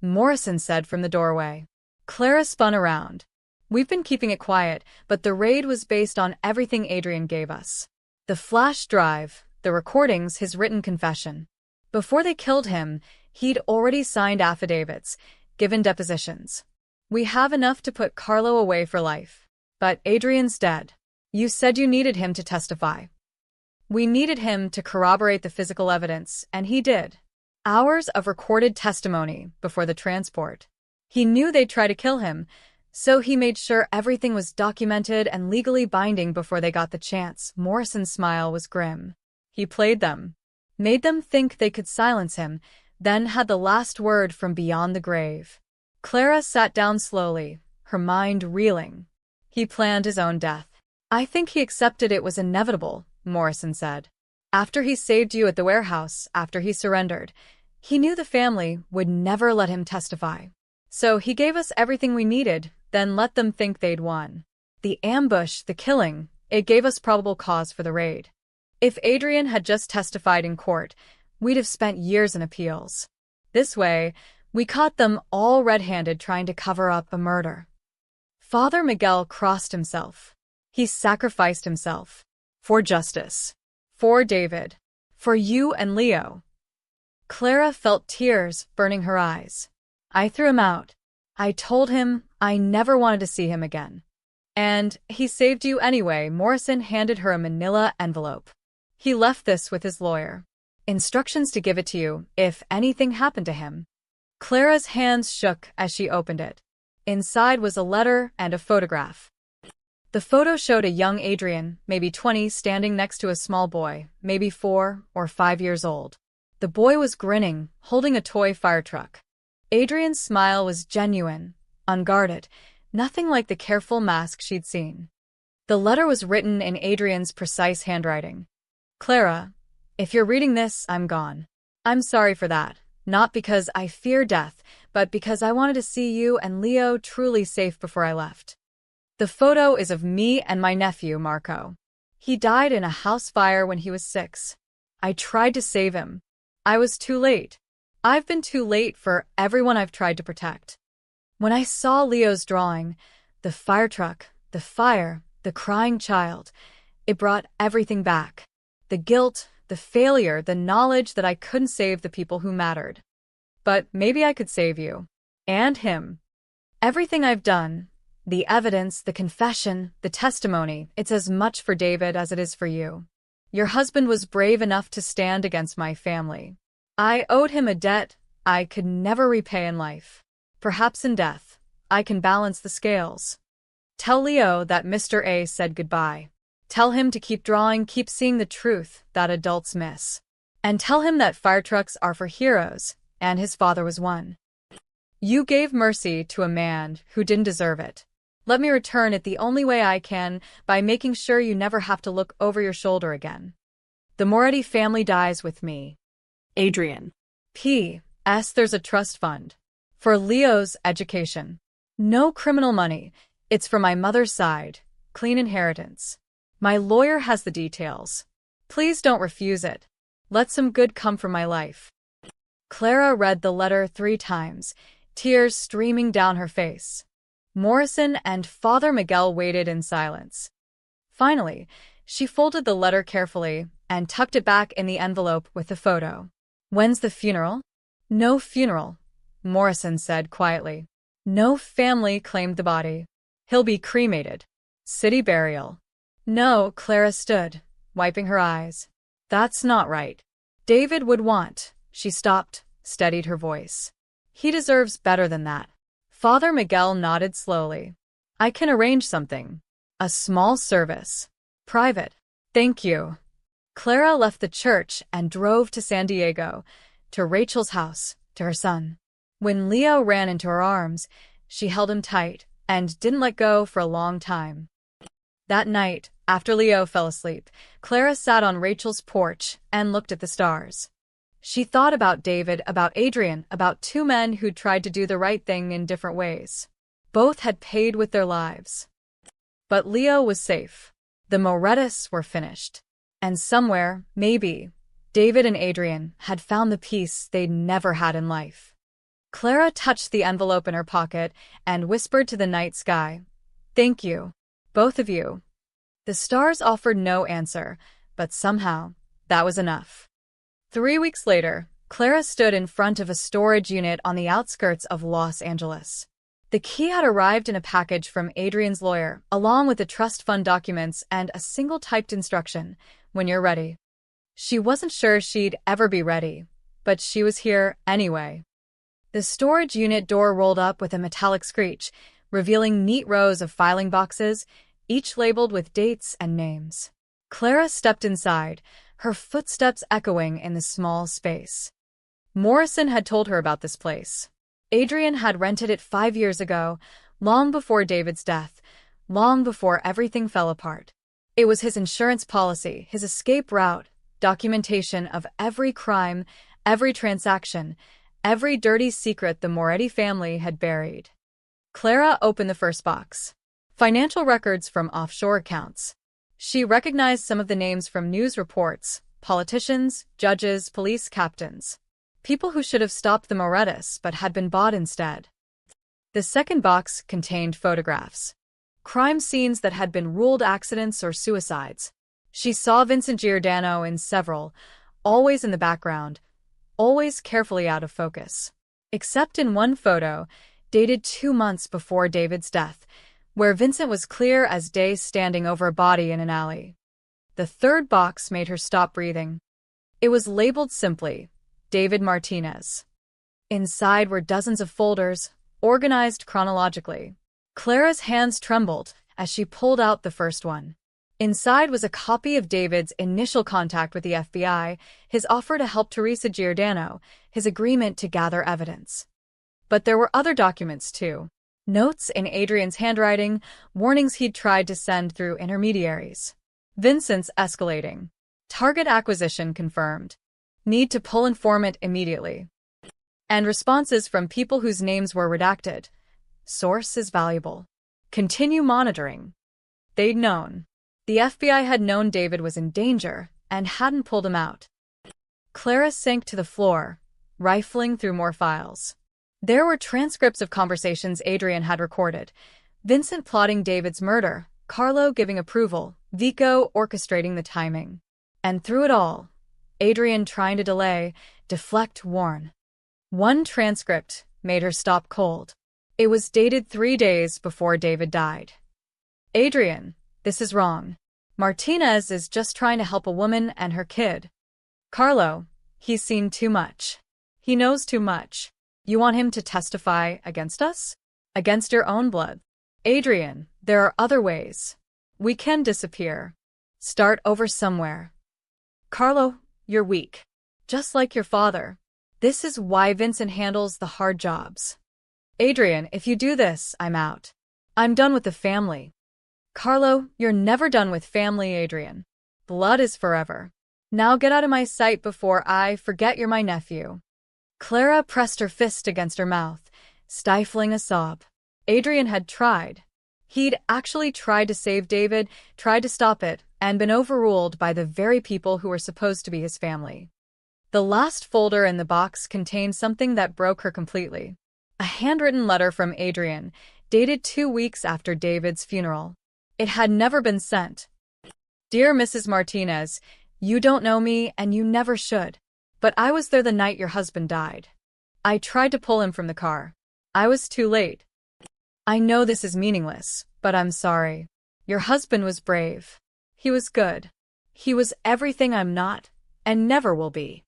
Morrison said from the doorway. Clara spun around. "We've been keeping it quiet, but the raid was based on everything Adrian gave us. The flash drive, the recordings, his written confession. Before they killed him, he'd already signed affidavits, given depositions. We have enough to put Carlo away for life. But Adrian's dead. You said you needed him to testify. We needed him to corroborate the physical evidence, and he did. Hours of recorded testimony before the transport. He knew they'd try to kill him, so he made sure everything was documented and legally binding before they got the chance." Morrison's smile was grim. "He played them. Made them think they could silence him, then had the last word from beyond the grave." Clara sat down slowly, her mind reeling. "He planned his own death." "I think he accepted it was inevitable," Morrison said. "After he saved you at the warehouse, after he surrendered, he knew the family would never let him testify. So he gave us everything we needed, then let them think they'd won. The ambush, the killing, it gave us probable cause for the raid. If Adrian had just testified in court, we'd have spent years in appeals. This way, we caught them all red-handed trying to cover up a murder." Father Miguel crossed himself. He sacrificed himself. For justice. For David. For you and Leo. Clara felt tears burning her eyes. "I threw him out. I told him I never wanted to see him again. And he saved you anyway." Morrison handed her a manila envelope. "He left this with his lawyer. Instructions to give it to you if anything happened to him." Clara's hands shook as she opened it. Inside was a letter and a photograph. The photo showed a young Adrian, maybe 20, standing next to a small boy, maybe 4 or 5 years old. The boy was grinning, holding a toy fire truck. Adrian's smile was genuine, unguarded, nothing like the careful mask she'd seen. The letter was written in Adrian's precise handwriting. "Clara, if you're reading this, I'm gone. I'm sorry for that, not because I fear death, but because I wanted to see you and Leo truly safe before I left. The photo is of me and my nephew, Marco. He died in a house fire when he was 6. I tried to save him. I was too late. I've been too late for everyone I've tried to protect. When I saw Leo's drawing, the fire truck, the fire, the crying child, it brought everything back. The guilt, the failure, the knowledge that I couldn't save the people who mattered. But maybe I could save you. And him. Everything I've done, the evidence, the confession, the testimony, it's as much for David as it is for you. Your husband was brave enough to stand against my family. I owed him a debt I could never repay in life. Perhaps in death, I can balance the scales. Tell Leo that Mr. A said goodbye. Tell him to keep drawing, keep seeing the truth that adults miss. And tell him that fire trucks are for heroes, and his father was one. You gave mercy to a man who didn't deserve it. Let me return it the only way I can, by making sure you never have to look over your shoulder again. The Moretti family dies with me. Adrian. P.S. There's a trust fund for Leo's education. No criminal money. It's from my mother's side. Clean inheritance. My lawyer has the details. Please don't refuse it. Let some good come from my life. Clara read the letter 3 times, tears streaming down her face. Morrison and Father Miguel waited in silence. Finally, she folded the letter carefully and tucked it back in the envelope with the photo. When's the funeral? No funeral, Morrison said quietly. No family claimed the body. He'll be cremated. City burial. No, Clara stood, wiping her eyes. That's not right. David would want. She stopped, steadied her voice. He deserves better than that. Father Miguel nodded slowly. I can arrange something. A small service. Private. Thank you. Clara left the church and drove to San Diego, to Rachel's house, to her son. When Leo ran into her arms, she held him tight and didn't let go for a long time. That night, after Leo fell asleep, Clara sat on Rachel's porch and looked at the stars. She thought about David, about Adrian, about 2 men who'd tried to do the right thing in different ways. Both had paid with their lives. But Leo was safe. The Morettis were finished. And somewhere, maybe, David and Adrian had found the peace they'd never had in life. Clara touched the envelope in her pocket and whispered to the night sky, "Thank you, both of you." The stars offered no answer, but somehow, that was enough. 3 weeks later, Clara stood in front of a storage unit on the outskirts of Los Angeles. The key had arrived in a package from Adrian's lawyer, along with the trust fund documents and a single typed instruction, "When you're ready." She wasn't sure she'd ever be ready, but she was here anyway. The storage unit door rolled up with a metallic screech, revealing neat rows of filing boxes, each labeled with dates and names. Clara stepped inside, her footsteps echoing in the small space. Morrison had told her about this place. Adrian had rented it 5 years ago, long before David's death, long before everything fell apart. It was his insurance policy, his escape route, documentation of every crime, every transaction, every dirty secret the Moretti family had buried. Clara opened the first box. Financial records from offshore accounts. She recognized some of the names from news reports, politicians, judges, police captains. People who should have stopped the Morettis but had been bought instead. The second box contained photographs. Crime scenes that had been ruled accidents or suicides. She saw Vincent Giordano in several, always in the background, always carefully out of focus. Except in one photo, dated 2 months before David's death, where Vincent was clear as day standing over a body in an alley. The third box made her stop breathing. It was labeled simply, David Martinez. Inside were dozens of folders, organized chronologically. Clara's hands trembled as she pulled out the first one. Inside was a copy of David's initial contact with the FBI, his offer to help Teresa Giordano, his agreement to gather evidence. But there were other documents too. Notes in Adrian's handwriting, warnings he'd tried to send through intermediaries. Vincent's escalating. Target acquisition confirmed. Need to pull informant immediately. And responses from people whose names were redacted. Source is valuable. Continue monitoring. They'd known. The FBI had known David was in danger and hadn't pulled him out. Clara sank to the floor, rifling through more files. There were transcripts of conversations Adrian had recorded. Vincent plotting David's murder, Carlo giving approval, Vico orchestrating the timing. And through it all, Adrian trying to delay, deflect, warn. One transcript made her stop cold. It was dated 3 days before David died. Adrian, this is wrong. Martinez is just trying to help a woman and her kid. Carlo, he's seen too much. He knows too much. You want him to testify against us? Against your own blood? Adrian, there are other ways. We can disappear. Start over somewhere. Carlo, you're weak. Just like your father. This is why Vincent handles the hard jobs. Adrian, if you do this, I'm out. I'm done with the family. Carlo, you're never done with family, Adrian. Blood is forever. Now get out of my sight before I forget you're my nephew. Clara pressed her fist against her mouth, stifling a sob. Adrian had tried. He'd actually tried to save David, tried to stop it, and been overruled by the very people who were supposed to be his family. The last folder in the box contained something that broke her completely. A handwritten letter from Adrian, dated 2 weeks after David's funeral. It had never been sent. Dear Mrs. Martinez, you don't know me and you never should. But I was there the night your husband died. I tried to pull him from the car. I was too late. I know this is meaningless, but I'm sorry. Your husband was brave. He was good. He was everything I'm not, and never will be.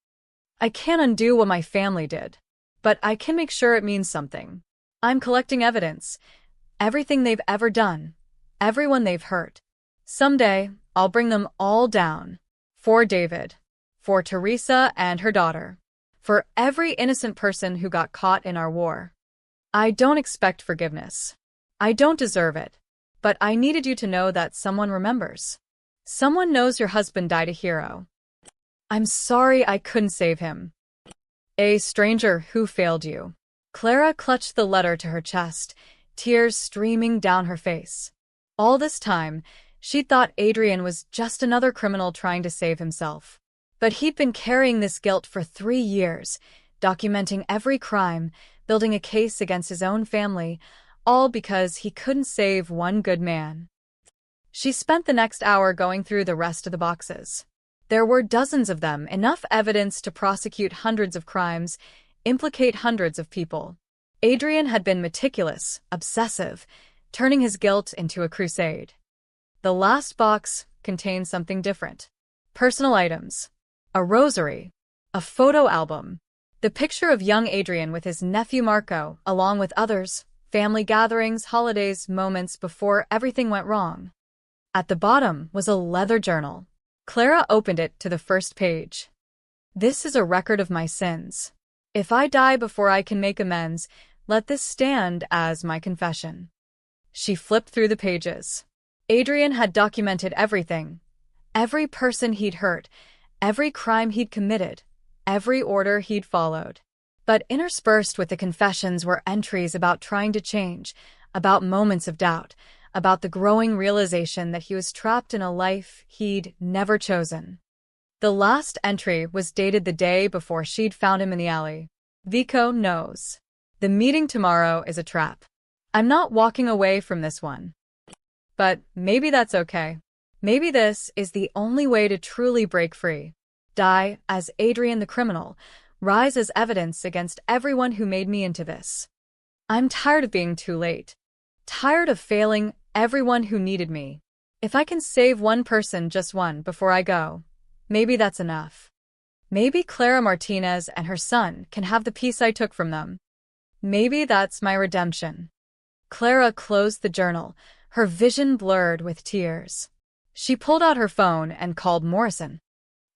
I can't undo what my family did, but I can make sure it means something. I'm collecting evidence. Everything they've ever done. Everyone they've hurt. Someday, I'll bring them all down. For David. For Teresa and her daughter. For every innocent person who got caught in our war. I don't expect forgiveness. I don't deserve it. But I needed you to know that someone remembers. Someone knows your husband died a hero. I'm sorry I couldn't save him. A stranger who failed you. Clara clutched the letter to her chest, tears streaming down her face. All this time, she thought Adrian was just another criminal trying to save himself. But he'd been carrying this guilt for 3 years, documenting every crime, building a case against his own family, all because he couldn't save one good man. She spent the next hour going through the rest of the boxes. There were dozens of them, enough evidence to prosecute hundreds of crimes, implicate hundreds of people. Adrian had been meticulous, obsessive, turning his guilt into a crusade. The last box contained something different. Personal items. A rosary. A photo album. The picture of young Adrian with his nephew Marco, along with others, family gatherings, holidays, moments before everything went wrong. At the bottom was a leather journal. Clara opened it to the first page. This is a record of my sins. If I die before I can make amends, let this stand as my confession. She flipped through the pages. Adrian had documented everything. Every person he'd hurt, every crime he'd committed, every order he'd followed. But interspersed with the confessions were entries about trying to change, about moments of doubt, about the growing realization that he was trapped in a life he'd never chosen. The last entry was dated the day before she'd found him in the alley. Vico knows. The meeting tomorrow is a trap. I'm not walking away from this one. But maybe that's okay. Maybe this is the only way to truly break free. Die as Adrian the criminal, rise as evidence against everyone who made me into this. I'm tired of being too late. Tired of failing everyone who needed me. If I can save one person, just one, before I go, maybe that's enough. Maybe Clara Martinez and her son can have the peace I took from them. Maybe that's my redemption. Clara closed the journal, her vision blurred with tears. She pulled out her phone and called Morrison.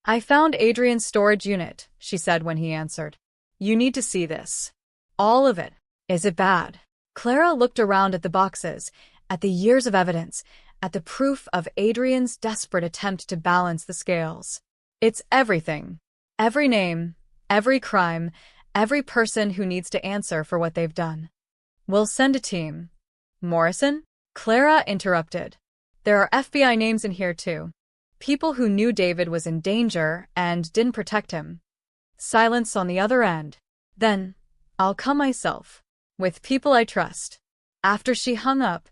I found Adrian's storage unit, she said when he answered. You need to see this. All of it. Is it bad? Clara looked around at the boxes, at the years of evidence, at the proof of Adrian's desperate attempt to balance the scales. It's everything. Every name, every crime, every person who needs to answer for what they've done. We'll send a team. Morrison? Clara interrupted. There are FBI names in here too. People who knew David was in danger and didn't protect him. Silence on the other end. Then, I'll come myself. With people I trust. After she hung up,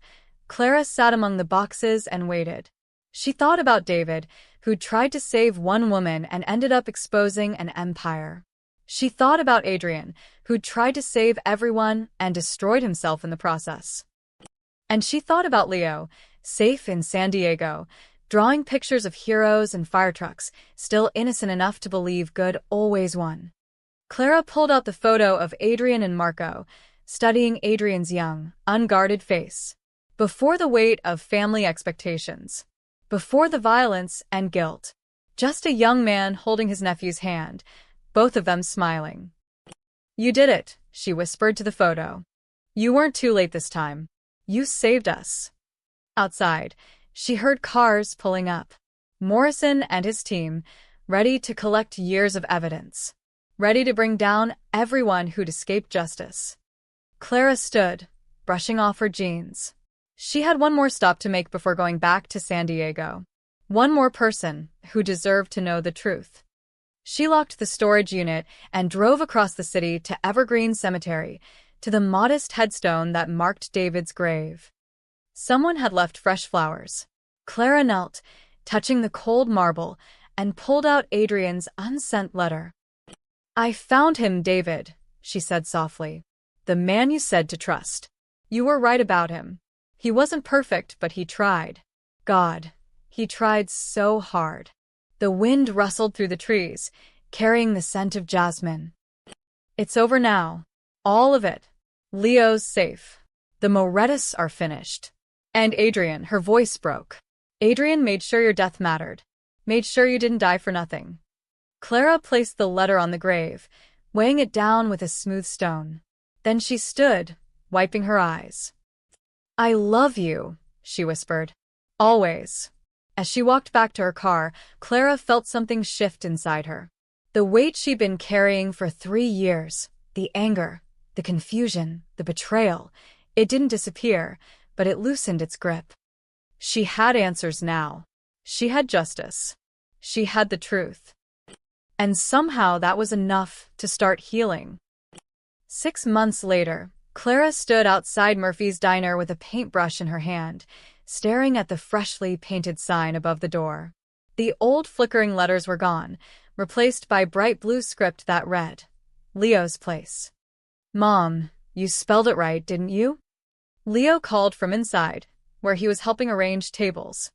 Clara sat among the boxes and waited. She thought about David, who'd tried to save one woman and ended up exposing an empire. She thought about Adrian, who'd tried to save everyone and destroyed himself in the process. And she thought about Leo, safe in San Diego, drawing pictures of heroes and fire trucks, still innocent enough to believe good always won. Clara pulled out the photo of Adrian and Marco, studying Adrian's young, unguarded face. Before the weight of family expectations. before the violence and guilt. Just a young man holding his nephew's hand, both of them smiling. "You did it," she whispered to the photo. "You weren't too late this time. You saved us." Outside, she heard cars pulling up. Morrison and his team, ready to collect years of evidence, ready to bring down everyone who'd escaped justice. Clara stood, brushing off her jeans. She had one more stop to make before going back to San Diego. One more person who deserved to know the truth. She locked the storage unit and drove across the city to Evergreen Cemetery, to the modest headstone that marked David's grave. Someone had left fresh flowers. Clara knelt, touching the cold marble, and pulled out Adrian's unsent letter. "I found him, David," she said softly. "The man you said to trust. You were right about him. He wasn't perfect, but he tried. God, he tried so hard." The wind rustled through the trees, carrying the scent of jasmine. "It's over now. All of it. Leo's safe. The Morettas are finished. And Adrian," her voice broke. "Adrian made sure your death mattered. Made sure you didn't die for nothing." Clara placed the letter on the grave, weighing it down with a smooth stone. Then she stood, wiping her eyes. "I love you," she whispered. "Always." As she walked back to her car, Clara felt something shift inside her. The weight she'd been carrying for 3 years, the anger, the confusion, the betrayal, it didn't disappear, but it loosened its grip. She had answers now. She had justice. She had the truth. And somehow that was enough to start healing. 6 months later, Clara stood outside Murphy's diner with a paintbrush in her hand, staring at the freshly painted sign above the door. The old flickering letters were gone, replaced by bright blue script that read, "Leo's place." "Mom, you spelled it right, didn't you?" Leo called from inside, where he was helping arrange tables.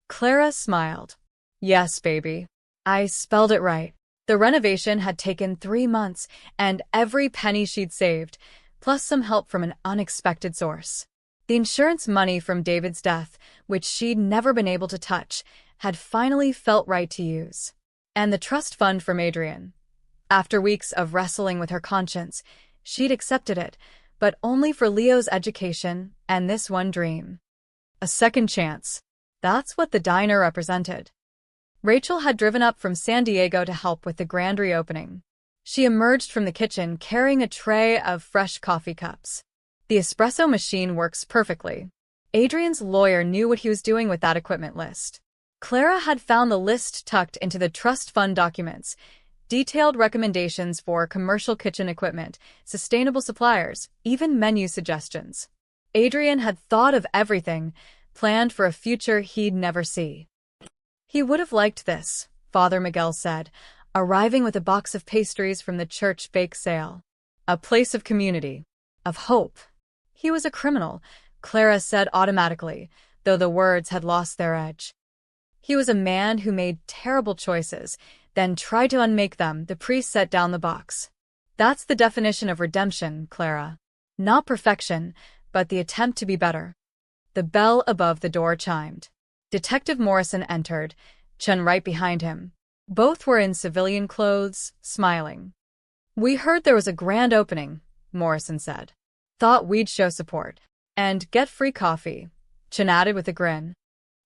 Clara smiled. "Yes, baby. I spelled it right." The renovation had taken 3 months, and every penny she'd saved, plus some help from an unexpected source. The insurance money from David's death, which she'd never been able to touch, had finally felt right to use. And the trust fund from Adrian. After weeks of wrestling with her conscience, she'd accepted it, but only for Leo's education and this one dream. A second chance. That's what the diner represented. Rachel had driven up from San Diego to help with the grand reopening. She emerged from the kitchen carrying a tray of fresh coffee cups. The espresso machine works perfectly. Adrian's lawyer knew what he was doing with that equipment list. Clara had found the list tucked into the trust fund documents, detailed recommendations for commercial kitchen equipment, sustainable suppliers, even menu suggestions. Adrian had thought of everything, planned for a future he'd never see. He would have liked this, Father Miguel said, arriving with a box of pastries from the church bake sale. A place of community, of hope. He was a criminal, Clara said automatically, though the words had lost their edge. He was a man who made terrible choices, then tried to unmake them. The priest set down the box. That's the definition of redemption, Clara. Not perfection, but the attempt to be better. The bell above the door chimed. Detective Morrison entered, Chun right behind him. Both were in civilian clothes, smiling. "We heard there was a grand opening," Morrison said. "Thought we'd show support. And get free coffee," Chun added with a grin.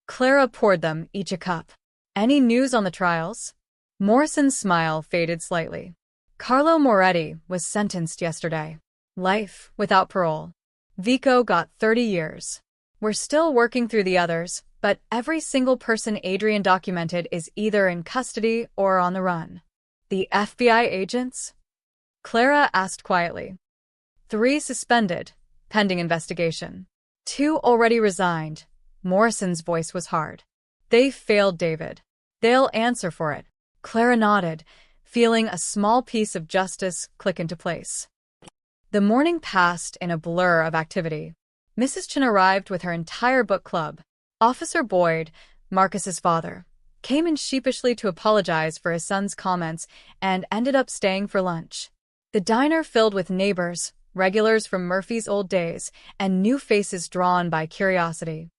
Clara poured them each a cup. "Any news on the trials?" Morrison's smile faded slightly. "Carlo Moretti was sentenced yesterday. Life without parole. Vico got 30 years. We're still working through the others, but every single person Adrian documented is either in custody or on the run." "The FBI agents?" Clara asked quietly. 3 suspended, pending investigation. 2 already resigned. Morrison's voice was hard. "They failed David. They'll answer for it." Clara nodded, feeling a small piece of justice click into place. The morning passed in a blur of activity. Mrs. Chin arrived with her entire book club. Officer Boyd, Marcus's father, came in sheepishly to apologize for his son's comments and ended up staying for lunch. The diner filled with neighbors, regulars from Murphy's old days, and new faces drawn by curiosity.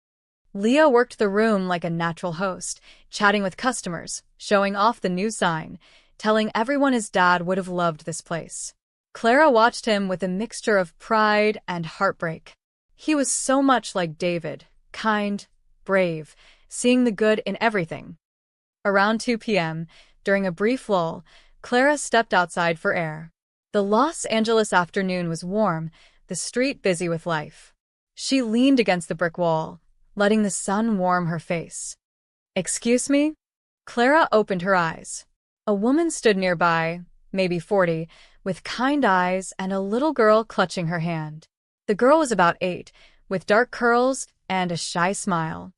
Leo worked the room like a natural host, chatting with customers, showing off the new sign, telling everyone his dad would have loved this place. Clara watched him with a mixture of pride and heartbreak. He was so much like David, kind, brave, seeing the good in everything. Around 2 p.m., during a brief lull, Clara stepped outside for air. The Los Angeles afternoon was warm, the street busy with life. She leaned against the brick wall, letting the sun warm her face. "Excuse me?" Clara opened her eyes. A woman stood nearby, maybe 40, with kind eyes and a little girl clutching her hand. The girl was about 8, with dark curls and a shy smile.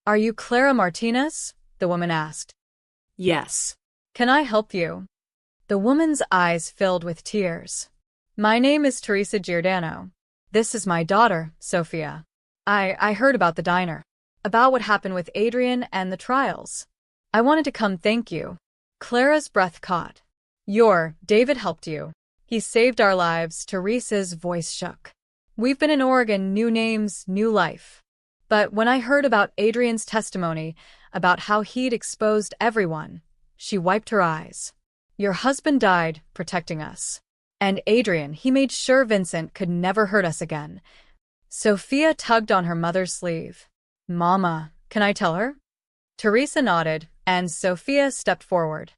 "Are you Clara Martinez?" the woman asked. Yes. "Can I help you?" The woman's eyes filled with tears. "My name is Teresa Giordano. This is my daughter, Sophia. I heard about the diner, about what happened with Adrian and the trials. I wanted to come thank you." Clara's breath caught. David helped you. He saved our lives." Teresa's voice shook. "We've been in Oregon, new names, new life. But when I heard about Adrian's testimony, about how he'd exposed everyone," she wiped her eyes. "Your husband died protecting us. And Adrian, he made sure Vincent could never hurt us again." Sophia tugged on her mother's sleeve. "Mama, can I tell her?" Teresa nodded, and Sophia stepped forward.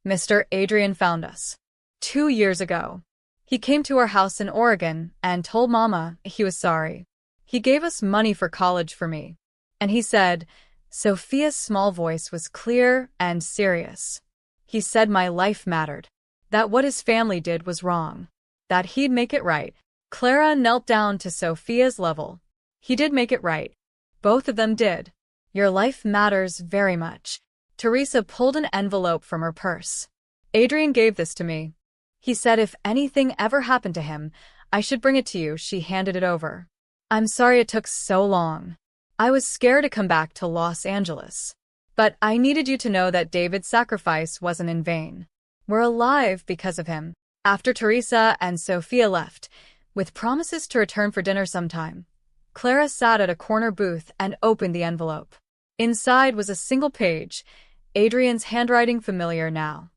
"Mr. Adrian found us 2 years ago. He came to our house in Oregon and told Mama he was sorry. He gave us money for college for me. And he said," Sophia's small voice was clear and serious, "he said my life mattered, that what his family did was wrong, that he'd make it right." Clara knelt down to Sophia's level. "He did make it right. Both of them did. Your life matters very much." Teresa pulled an envelope from her purse. "Adrian gave this to me. He said if anything ever happened to him, I should bring it to you." She handed it over. "I'm sorry it took so long. I was scared to come back to Los Angeles. But I needed you to know that David's sacrifice wasn't in vain. We're alive because of him." After Teresa and Sophia left, with promises to return for dinner sometime, Clara sat at a corner booth and opened the envelope. Inside was a single page, Adrian's handwriting familiar now.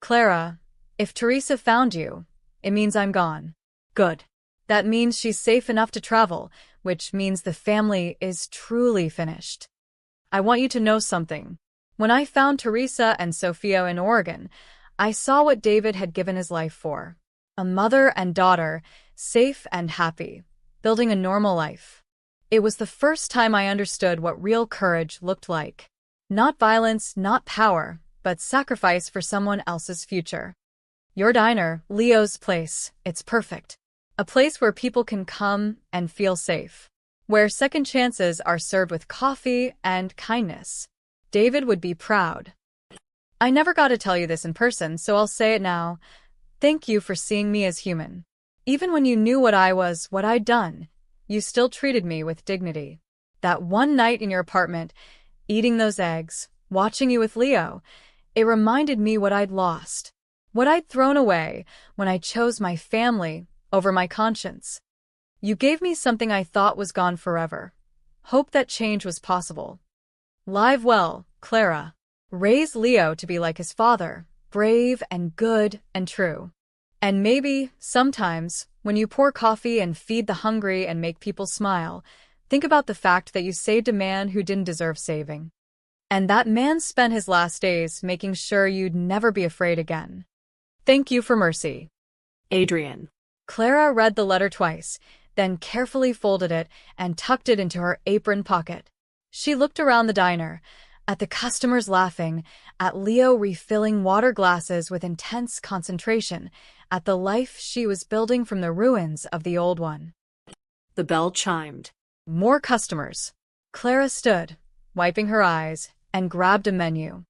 "Clara, if Teresa found you, it means I'm gone." "Good. That means she's safe enough to travel, which means the family is truly finished. I want you to know something. When I found Teresa and Sophia in Oregon, I saw what David had given his life for. A mother and daughter, safe and happy, building a normal life. It was the first time I understood what real courage looked like. Not violence, not power, but sacrifice for someone else's future. Your diner, Leo's place, it's perfect. A place where people can come and feel safe. Where second chances are served with coffee and kindness. David would be proud. I never got to tell you this in person, so I'll say it now. Thank you for seeing me as human. Even when you knew what I was, what I'd done, you still treated me with dignity. That one night in your apartment, eating those eggs, watching you with Leo, it reminded me what I'd lost. What I'd thrown away when I chose my family over my conscience. You gave me something I thought was gone forever. Hope that change was possible. Live well, Clara. Raise Leo to be like his father, brave and good and true. And maybe, sometimes, when you pour coffee and feed the hungry and make people smile, think about the fact that you saved a man who didn't deserve saving. And that man spent his last days making sure you'd never be afraid again. Thank you for mercy. Adrian. Clara read the letter twice, then carefully folded it and tucked it into her apron pocket. She looked around the diner, at the customers laughing, at Leo refilling water glasses with intense concentration, at the life she was building from the ruins of the old one. The bell chimed. More customers. Clara stood, wiping her eyes, and grabbed a menu.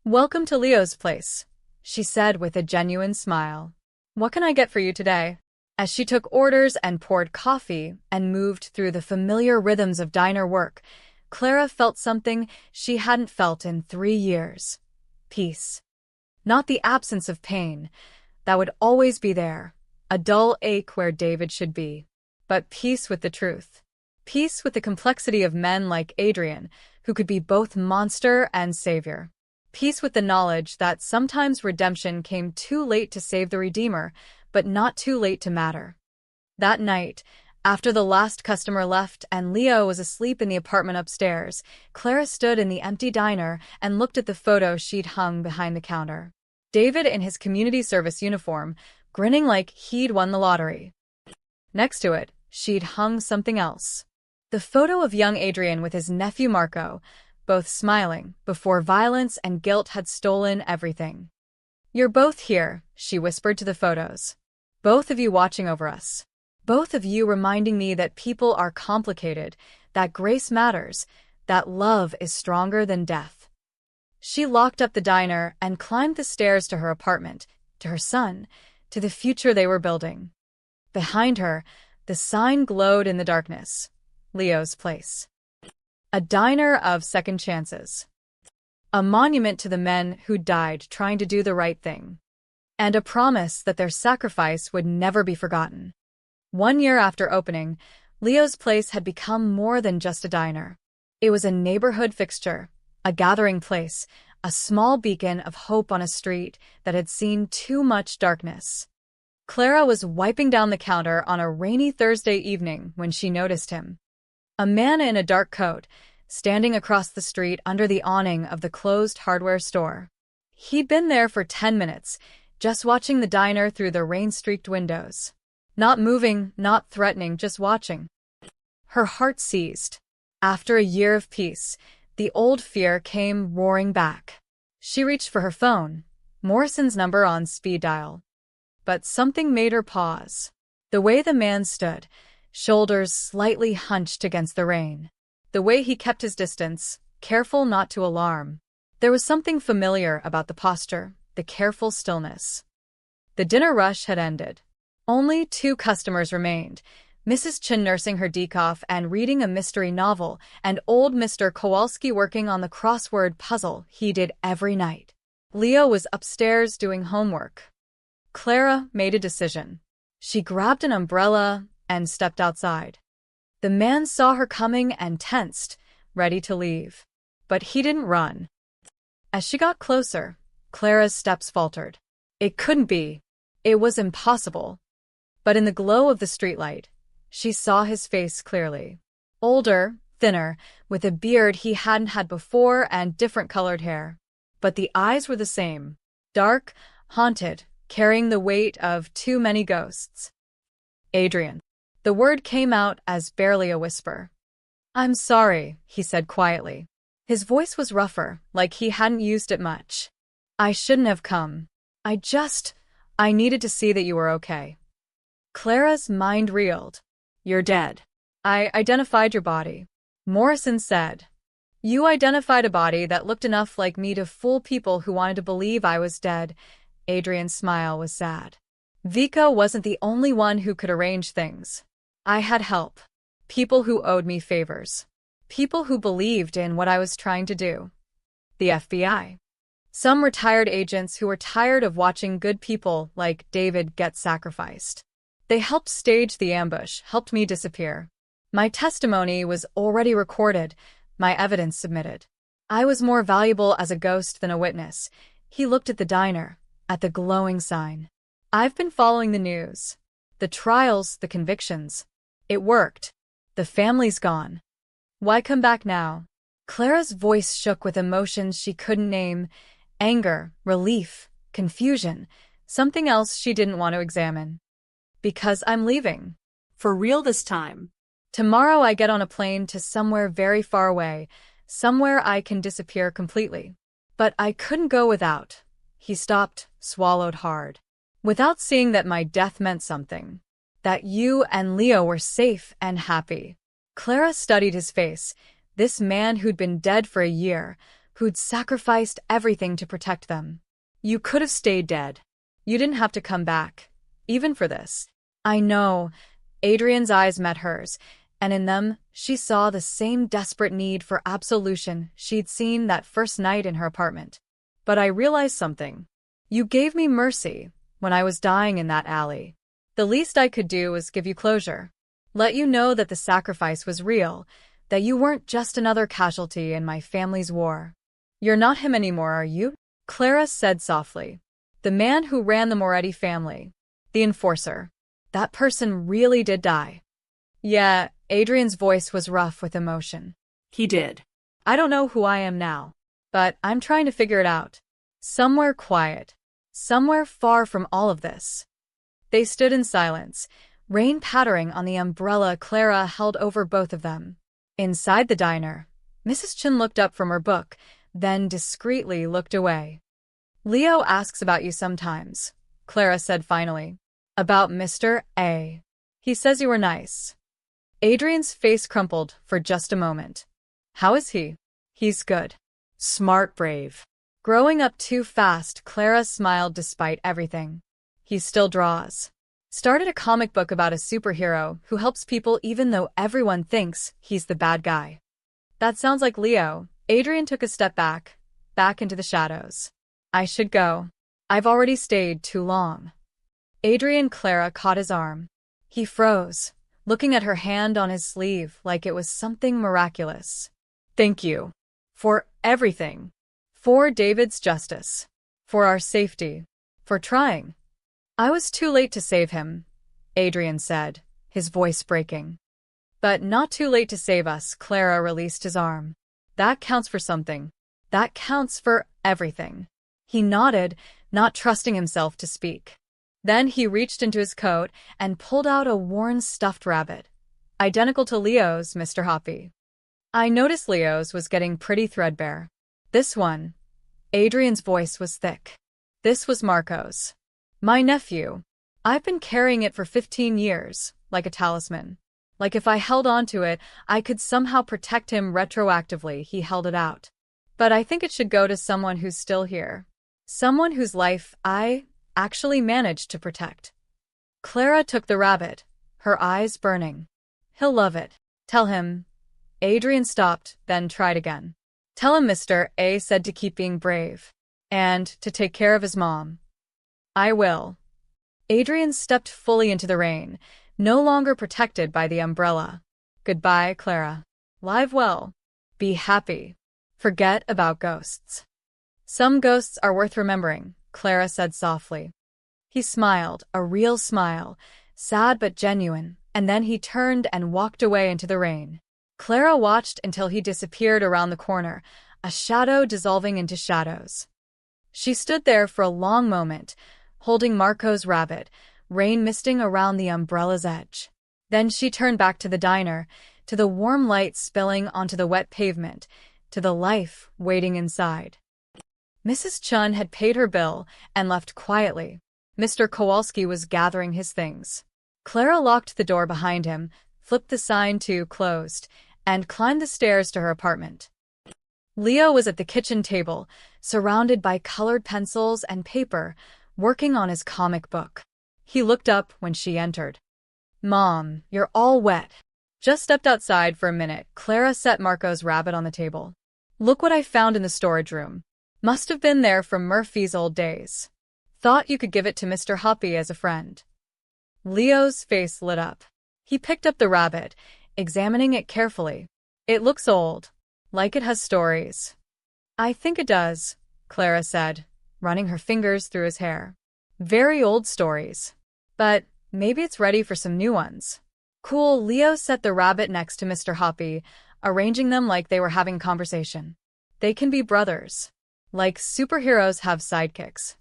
"Welcome to Leo's place," she said with a genuine smile. "What can I get for you today?" As she took orders and poured coffee and moved through the familiar rhythms of diner work, Clara felt something she hadn't felt in 3 years. Peace. Not the absence of pain. That would always be there, a dull ache where David should be. But peace with the truth. Peace with the complexity of men like Adrian, who could be both monster and savior. Peace with the knowledge that sometimes redemption came too late to save the Redeemer, but not too late to matter. That night, after the last customer left and Leo was asleep in the apartment upstairs, Clara stood in the empty diner and looked at the photo she'd hung behind the counter. David in his community service uniform, grinning like he'd won the lottery. Next to it, she'd hung something else. The photo of young Adrian with his nephew Marco, both smiling, before violence and guilt had stolen everything. "You're both here," she whispered to the photos. "Both of you watching over us. Both of you reminding me that people are complicated, that grace matters, that love is stronger than death." She locked up the diner and climbed the stairs to her apartment, to her son, to the future they were building. Behind her, the sign glowed in the darkness. Leo's Place. A diner of second chances. A monument to the men who died trying to do the right thing. And a promise that their sacrifice would never be forgotten. 1 year after opening, Leo's Place had become more than just a diner. It was a neighborhood fixture, a gathering place, a small beacon of hope on a street that had seen too much darkness. Clara was wiping down the counter on a rainy Thursday evening when she noticed him. A man in a dark coat, standing across the street under the awning of the closed hardware store. He'd been there for 10 minutes, just watching the diner through the rain-streaked windows. Not moving, not threatening, just watching. Her heart seized. After a year of peace, the old fear came roaring back. She reached for her phone, Morrison's number on speed dial. But something made her pause. The way the man stood, shoulders slightly hunched against the rain. The way he kept his distance, careful not to alarm. There was something familiar about the posture, the careful stillness. The dinner rush had ended. Only 2 customers remained, Mrs. Chin nursing her decaf and reading a mystery novel, and old Mr. Kowalski working on the crossword puzzle he did every night. Leo was upstairs doing homework. Clara made a decision. She grabbed an umbrella and stepped outside. The man saw her coming and tensed, ready to leave. But he didn't run. As she got closer, Clara's steps faltered. It couldn't be. It was impossible. But in the glow of the streetlight, she saw his face clearly. Older, thinner, with a beard he hadn't had before and different colored hair. But the eyes were the same. Dark, haunted, carrying the weight of too many ghosts. "Adrian." The word came out as barely a whisper. "I'm sorry," he said quietly. His voice was rougher, like he hadn't used it much. "I shouldn't have come. I needed to see that you were okay." Clara's mind reeled. "You're dead." "I identified your body," Morrison said. "You identified a body that looked enough like me to fool people who wanted to believe I was dead." Adrian's smile was sad. "Vika wasn't the only one who could arrange things. I had help. People who owed me favors. People who believed in what I was trying to do. The FBI. Some retired agents who were tired of watching good people like David get sacrificed. They helped stage the ambush, helped me disappear. My testimony was already recorded, my evidence submitted. I was more valuable as a ghost than a witness." He looked at the diner, at the glowing sign. "I've been following the news. The trials, the convictions. It worked. The family's gone. Why come back now?" Clara's voice shook with emotions she couldn't name. Anger, relief, confusion, something else she didn't want to examine. "Because I'm leaving." For real this time. "Tomorrow I get on a plane to somewhere very far away, somewhere I can disappear completely. But I couldn't go without." He stopped, swallowed hard. "Without seeing that my death meant something. That you and Leo were safe and happy." Clara studied his face, this man who'd been dead for a year, who'd sacrificed everything to protect them. "You could have stayed dead. You didn't have to come back, even for this." "I know." Adrian's eyes met hers, and in them, she saw the same desperate need for absolution she'd seen that first night in her apartment. "But I realized something. You gave me mercy when I was dying in that alley. The least I could do was give you closure. Let you know that the sacrifice was real, that you weren't just another casualty in my family's war. You're not him anymore, are you? Clara said softly. The man who ran the Moretti family. The enforcer. That person really did die. Yeah, Adrian's voice was rough with emotion. He did. I don't know who I am now, but I'm trying to figure it out. Somewhere quiet. Somewhere far from all of this. They stood in silence, rain pattering on the umbrella Clara held over both of them. Inside the diner, Mrs. Chen looked up from her book, then discreetly looked away. Leo asks about you sometimes, Clara said finally. About Mr. A. He says you were nice. Adrian's face crumpled for just a moment. How is he? He's good. Smart, brave. Growing up too fast, Clara smiled despite everything. He still draws. Started a comic book about a superhero who helps people even though everyone thinks he's the bad guy. That sounds like Leo. Adrian took a step back into the shadows. I should go. I've already stayed too long. Clara caught his arm. He froze, looking at her hand on his sleeve like it was something miraculous. Thank you. For everything. For David's justice. For our safety. For trying. I was too late to save him, Adrian said, his voice breaking. But not too late to save us. Clara released his arm. That counts for something. That counts for everything. He nodded, not trusting himself to speak. Then he reached into his coat and pulled out a worn stuffed rabbit. Identical to Leo's, Mr. Hoppy. I noticed Leo's was getting pretty threadbare. This one. Adrian's voice was thick. This was Marco's. My nephew. I've been carrying it for 15 years, like a talisman. Like if I held on to it, I could somehow protect him retroactively. He held it out. But I think it should go to someone who's still here. Someone whose life I actually managed to protect. Clara took the rabbit, her eyes burning. He'll love it. Tell him. Adrian stopped, then tried again. Tell him Mr. A said to keep being brave. And to take care of his mom. I will. Adrian stepped fully into the rain, no longer protected by the umbrella. Goodbye, Clara. Live well. Be happy. Forget about ghosts. Some ghosts are worth remembering, Clara said softly. He smiled, a real smile, sad but genuine, and then he turned and walked away into the rain. Clara watched until he disappeared around the corner, a shadow dissolving into shadows. She stood there for a long moment, holding Marco's rabbit, rain misting around the umbrella's edge. Then she turned back to the diner, to the warm light spilling onto the wet pavement, to the life waiting inside. Mrs. Chun had paid her bill and left quietly. Mr. Kowalski was gathering his things. Clara locked the door behind him, flipped the sign to closed, and climbed the stairs to her apartment. Leo was at the kitchen table, surrounded by colored pencils and paper, working on his comic book. He looked up when she entered. Mom, you're all wet. Just stepped outside for a minute. Clara set Marco's rabbit on the table. Look what I found in the storage room. Must have been there from Murphy's old days. Thought you could give it to Mr. Hoppy as a friend. Leo's face lit up. He picked up the rabbit, examining it carefully. It looks old, like it has stories. I think it does, Clara said, running her fingers through his hair. Very old stories. But maybe it's ready for some new ones. Cool. Leo set the rabbit next to Mr. Hoppy, arranging them like they were having conversation. They can be brothers. Like superheroes have sidekicks.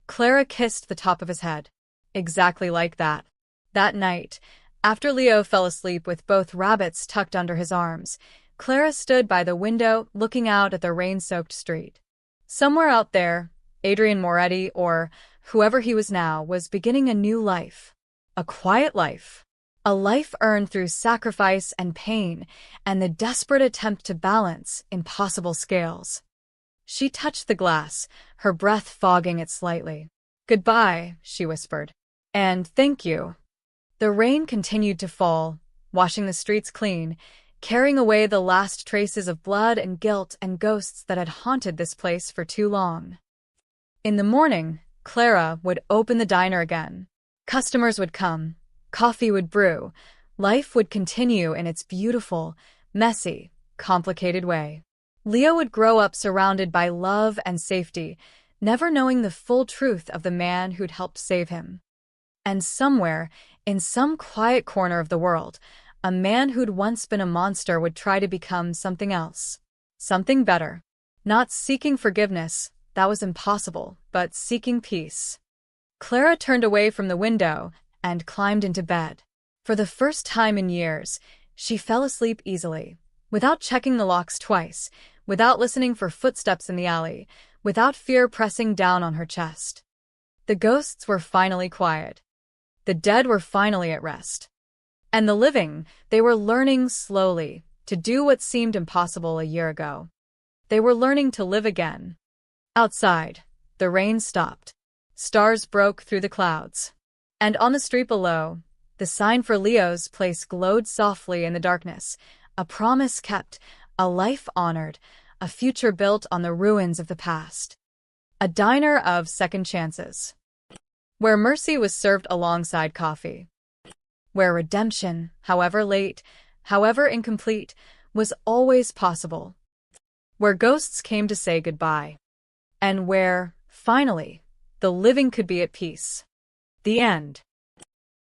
Clara kissed the top of his head. Exactly like that. That night, after Leo fell asleep with both rabbits tucked under his arms, Clara stood by the window looking out at the rain-soaked street. Somewhere out there, Adrian Moretti, or whoever he was now, was beginning a new life. A quiet life. A life earned through sacrifice and pain, and the desperate attempt to balance impossible scales. She touched the glass, her breath fogging it slightly. Goodbye, she whispered. And thank you. The rain continued to fall, washing the streets clean, carrying away the last traces of blood and guilt and ghosts that had haunted this place for too long. In the morning, Clara would open the diner again. Customers would come. Coffee would brew. Life would continue in its beautiful, messy, complicated way. Leo would grow up surrounded by love and safety, never knowing the full truth of the man who'd helped save him. And somewhere, in some quiet corner of the world, a man who'd once been a monster would try to become something else. Something better. Not seeking forgiveness, that was impossible, but seeking peace. Clara turned away from the window and climbed into bed. For the first time in years, she fell asleep easily, without checking the locks twice, without listening for footsteps in the alley, without fear pressing down on her chest. The ghosts were finally quiet. The dead were finally at rest. And the living, they were learning slowly to do what seemed impossible a year ago. They were learning to live again. Outside, the rain stopped. Stars broke through the clouds. And on the street below, the sign for Leo's place glowed softly in the darkness, a promise kept, a life honored, a future built on the ruins of the past. A diner of second chances, where mercy was served alongside coffee, where redemption, however late, however incomplete, was always possible, where ghosts came to say goodbye, and where, finally, the living could be at peace. The end.